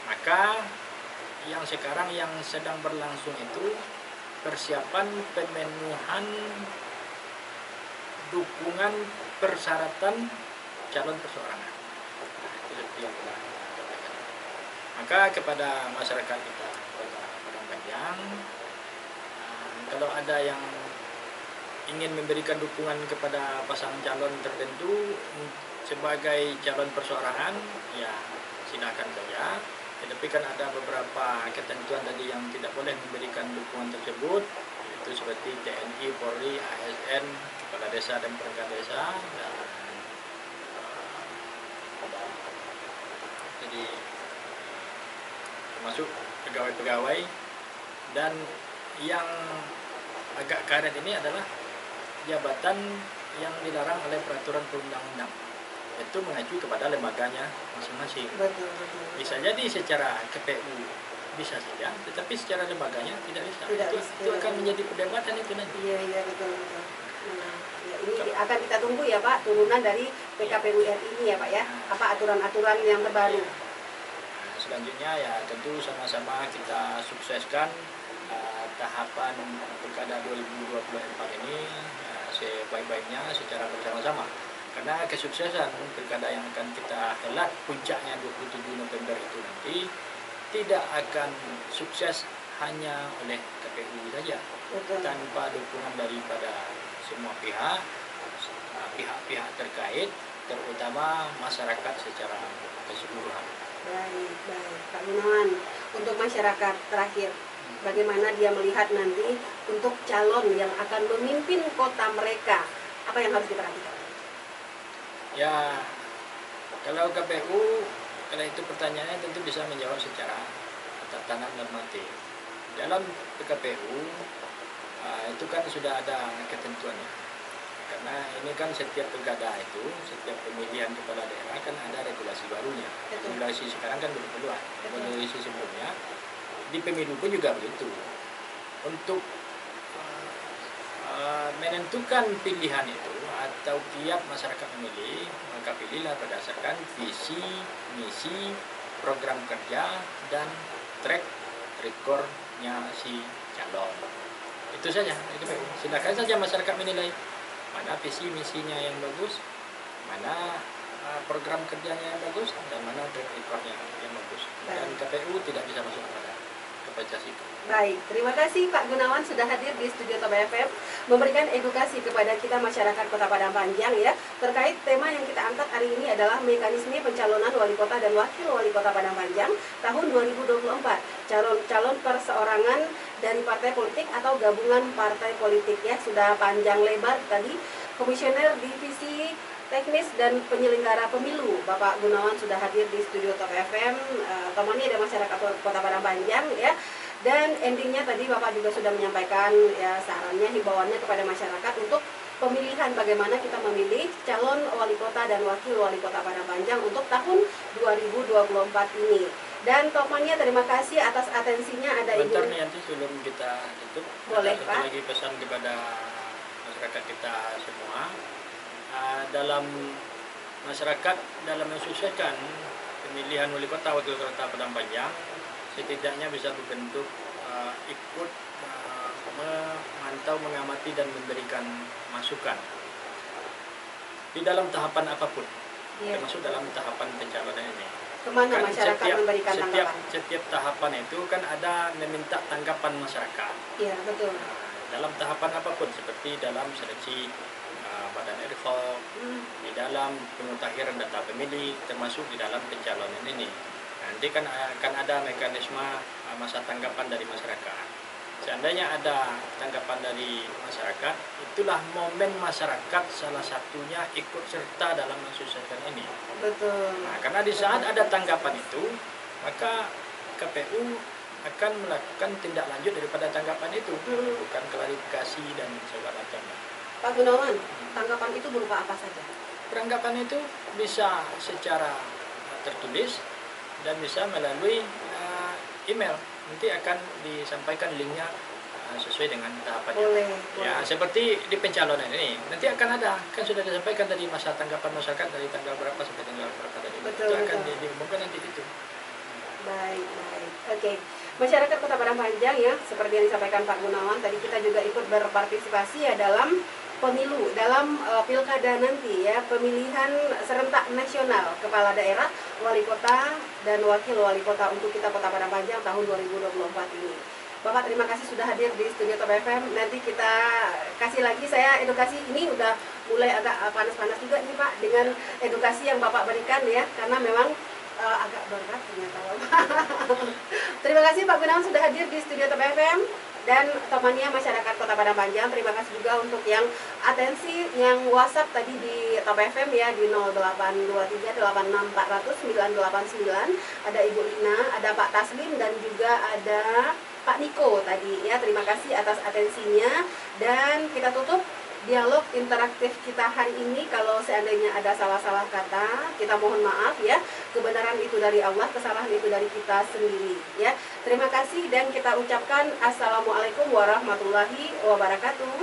Speaker 1: Maka yang sekarang yang sedang berlangsung itu persiapan pemenuhan dukungan persyaratan calon perseorangan. Itu yang kita sampaikan. Maka kepada masyarakat kita Kota Padang Panjang, kalau ada yang ingin memberikan dukungan kepada pasangan calon tertentu sebagai calon perseorangan, ya silakan saja. Tetapi kan ada beberapa ketentuan tadi yang tidak boleh memberikan dukungan tersebut, yaitu seperti TNI, Polri, ASN, kepala desa dan perangkat desa, dan jadi termasuk pegawai-pegawai. Dan yang agak karet ini adalah jabatan yang dilarang oleh peraturan perundang-undang, itu mengacu kepada lembaganya masing-masing.
Speaker 2: Betul.
Speaker 1: Bisa jadi secara KPU bisa saja, tetapi secara lembaganya tidak bisa. Itu akan menjadi perdebatan itu nanti.
Speaker 2: Iya betul. Ya, ini akan kita tunggu ya Pak, turunan dari PKPU RI ini ya Pak ya, apa aturan-aturan yang terbaru.
Speaker 1: Nah, selanjutnya ya tentu sama-sama kita sukseskan tahapan pilkada 2024 ini sebaik-baiknya secara bersama-sama. Karena kesuksesan pilkada yang akan kita helat puncaknya 27 November itu nanti tidak akan sukses hanya oleh KPU saja.
Speaker 2: Betul.
Speaker 1: Tanpa dukungan daripada semua pihak terkait, terutama masyarakat secara keseluruhan.
Speaker 2: Baik Pak Gunawan, untuk masyarakat terakhir, bagaimana dia melihat nanti untuk calon yang akan memimpin kota mereka, apa yang harus diperhatikan?
Speaker 1: Ya, kalau KPU, kalau itu pertanyaannya tentu bisa menjawab secara tatanan normatif. Dalam PKPU itu kan sudah ada ketentuannya. Karena ini kan setiap pilkada itu, setiap pemilihan kepala daerah kan ada regulasi barunya. Regulasi sekarang kan belum keluar. Regulasi sebelumnya di pemilu pun juga begitu. Untuk menentukan pilihan itu atau tiap masyarakat memilih, maka pilihlah berdasarkan visi, misi, program kerja, dan track recordnya si calon. Itu saja. Silakan saja masyarakat menilai mana visi misinya yang bagus, mana program kerjanya yang bagus, dan mana track recordnya yang bagus. Dan KPU tidak bisa masuk kepada itu.
Speaker 2: Baik, terima kasih Pak Gunawan sudah hadir di studio Top FM memberikan edukasi kepada kita masyarakat Kota Padang Panjang ya terkait tema yang kita angkat hari ini adalah mekanisme pencalonan wali kota dan wakil wali kota Padang Panjang tahun 2024. Calon perseorangan dari partai politik atau gabungan partai politik ya, sudah panjang lebar tadi. Komisioner Divisi Teknis dan Penyelenggara Pemilu Bapak Gunawan sudah hadir di studio Top FM, temani ada masyarakat Kota Padang Panjang ya. Dan endingnya tadi Bapak juga sudah menyampaikan ya sarannya, himbauannya kepada masyarakat untuk pemilihan bagaimana kita memilih calon wali kota dan wakil wali kota Padang Panjang untuk tahun 2024 ini. Dan Topmania terima kasih atas atensinya. Ada
Speaker 1: Bentar nih nanti sebelum kita tutup,
Speaker 2: boleh
Speaker 1: ada
Speaker 2: Pak.
Speaker 1: lagi pesan kepada masyarakat kita semua. Dalam masyarakat dalam mensukseskan pemilihan wali kota wakil kota Padang Panjang, setidaknya bisa berbentuk ikut memantau, mengamati dan memberikan masukan di dalam tahapan apapun, termasuk dalam tahapan pencalonan ini.
Speaker 2: Kemana
Speaker 1: Kan
Speaker 2: masyarakat memberikan tanggapan?
Speaker 1: Setiap tahapan itu kan ada meminta tanggapan masyarakat.
Speaker 2: Iya, betul.
Speaker 1: Dalam tahapan apapun, seperti dalam seleksi badan ad hoc, di dalam pemutahiran data pemilih, termasuk di dalam pencalonan ini. Nanti kan akan ada mekanisme masa tanggapan dari masyarakat. Seandainya ada tanggapan dari masyarakat, itulah momen masyarakat salah satunya ikut serta dalam mensukseskan ini.
Speaker 2: Betul.
Speaker 1: Nah, karena di saat ada tanggapan itu, maka KPU akan melakukan tindak lanjut daripada tanggapan itu, bukan klarifikasi dan segala macamnya.
Speaker 2: Pak Gunawan, tanggapan itu berupa apa saja?
Speaker 1: Tanggapan itu bisa secara tertulis dan bisa melalui email. Nanti akan disampaikan linknya sesuai dengan tahapannya.
Speaker 2: Boleh.
Speaker 1: Ya, seperti di pencalonan ini, nanti akan ada, kan sudah disampaikan tadi masa tanggapan masyarakat dari tanggal berapa sampai tanggal berapa tadi.
Speaker 2: Betul,
Speaker 1: itu akan
Speaker 2: betul.
Speaker 1: diumumkan nanti itu.
Speaker 2: Baik. Oke. Masyarakat Kota Padang Panjang ya, seperti yang disampaikan Pak Gunawan, tadi kita juga ikut berpartisipasi ya dalam pemilu, dalam pilkada nanti ya, pemilihan serentak nasional kepala daerah, wali kota dan wakil wali kota untuk kita Kota Padang Panjang tahun 2024 ini. Bapak terima kasih sudah hadir di studio Top FM. Nanti kita kasih lagi, saya edukasi ini udah mulai agak panas-panas juga nih Pak dengan edukasi yang Bapak berikan ya, karena memang agak berat ternyata Bapak. Terima kasih Pak Gunawan sudah hadir di studio Top FM. Dan temannya masyarakat Kota Padang Panjang, terima kasih juga untuk yang atensi, yang WhatsApp tadi di Top FM ya, di 082386400989. Ada Ibu Lina, ada Pak Taslim, dan juga ada Pak Niko tadi ya. Terima kasih atas atensinya. Dan kita tutup dialog interaktif kita hari ini. Kalau seandainya ada salah-salah kata, kita mohon maaf ya. Kebenaran itu dari Allah, kesalahan itu dari kita sendiri ya. Terima kasih dan kita ucapkan Assalamualaikum warahmatullahi wabarakatuh.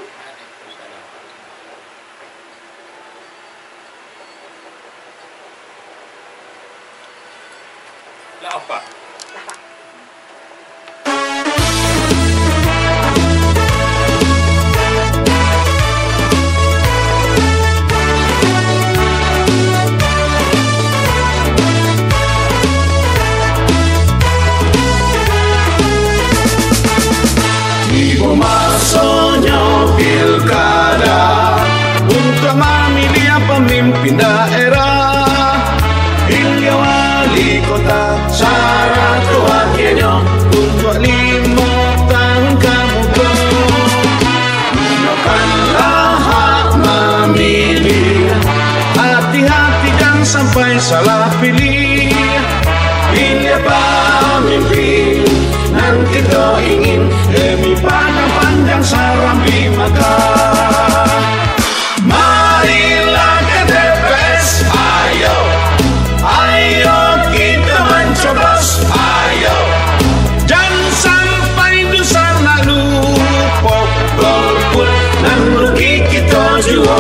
Speaker 1: Lah apa?
Speaker 3: Masuknya pilkada untuk memilih pemimpin daerah hingga wali kota, syarat wakilnya untuk 5 tahun kemudian. Gunakanlah hak memilih, hati-hati jangan sampai salah pilih. Pilih pemimpin nanti kau ingin, demi Padang Panjang Sarambi maka marilah ke TPS. Ayo, ayo kita mencoblos. Ayo, jangan sampai dosa lalu pok golput dan rugi kita juga.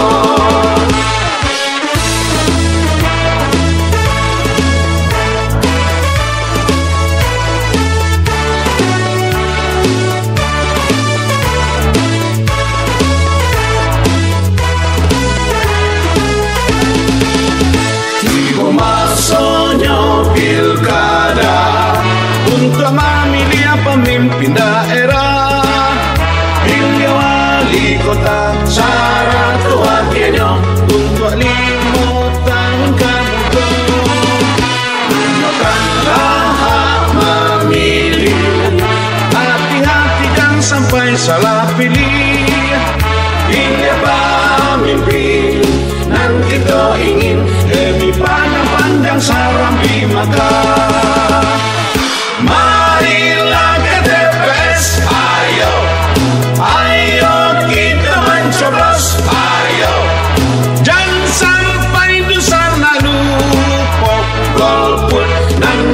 Speaker 3: Masuknya pilkada untuk memilih pemimpin daerah hingga wali kota, syarat wakilnya untuk 5 tahun kemudian. Gunakanlah hak memilih, hati-hati jangan sampai salah pilih. Hingga pemimpin nanti kau ingin, demi Padang Panjang Sarambi maka marilah ke TPS. Ayo, ayo kita mencoblos. Ayo, jangan sampai dosa lalu pok golput dan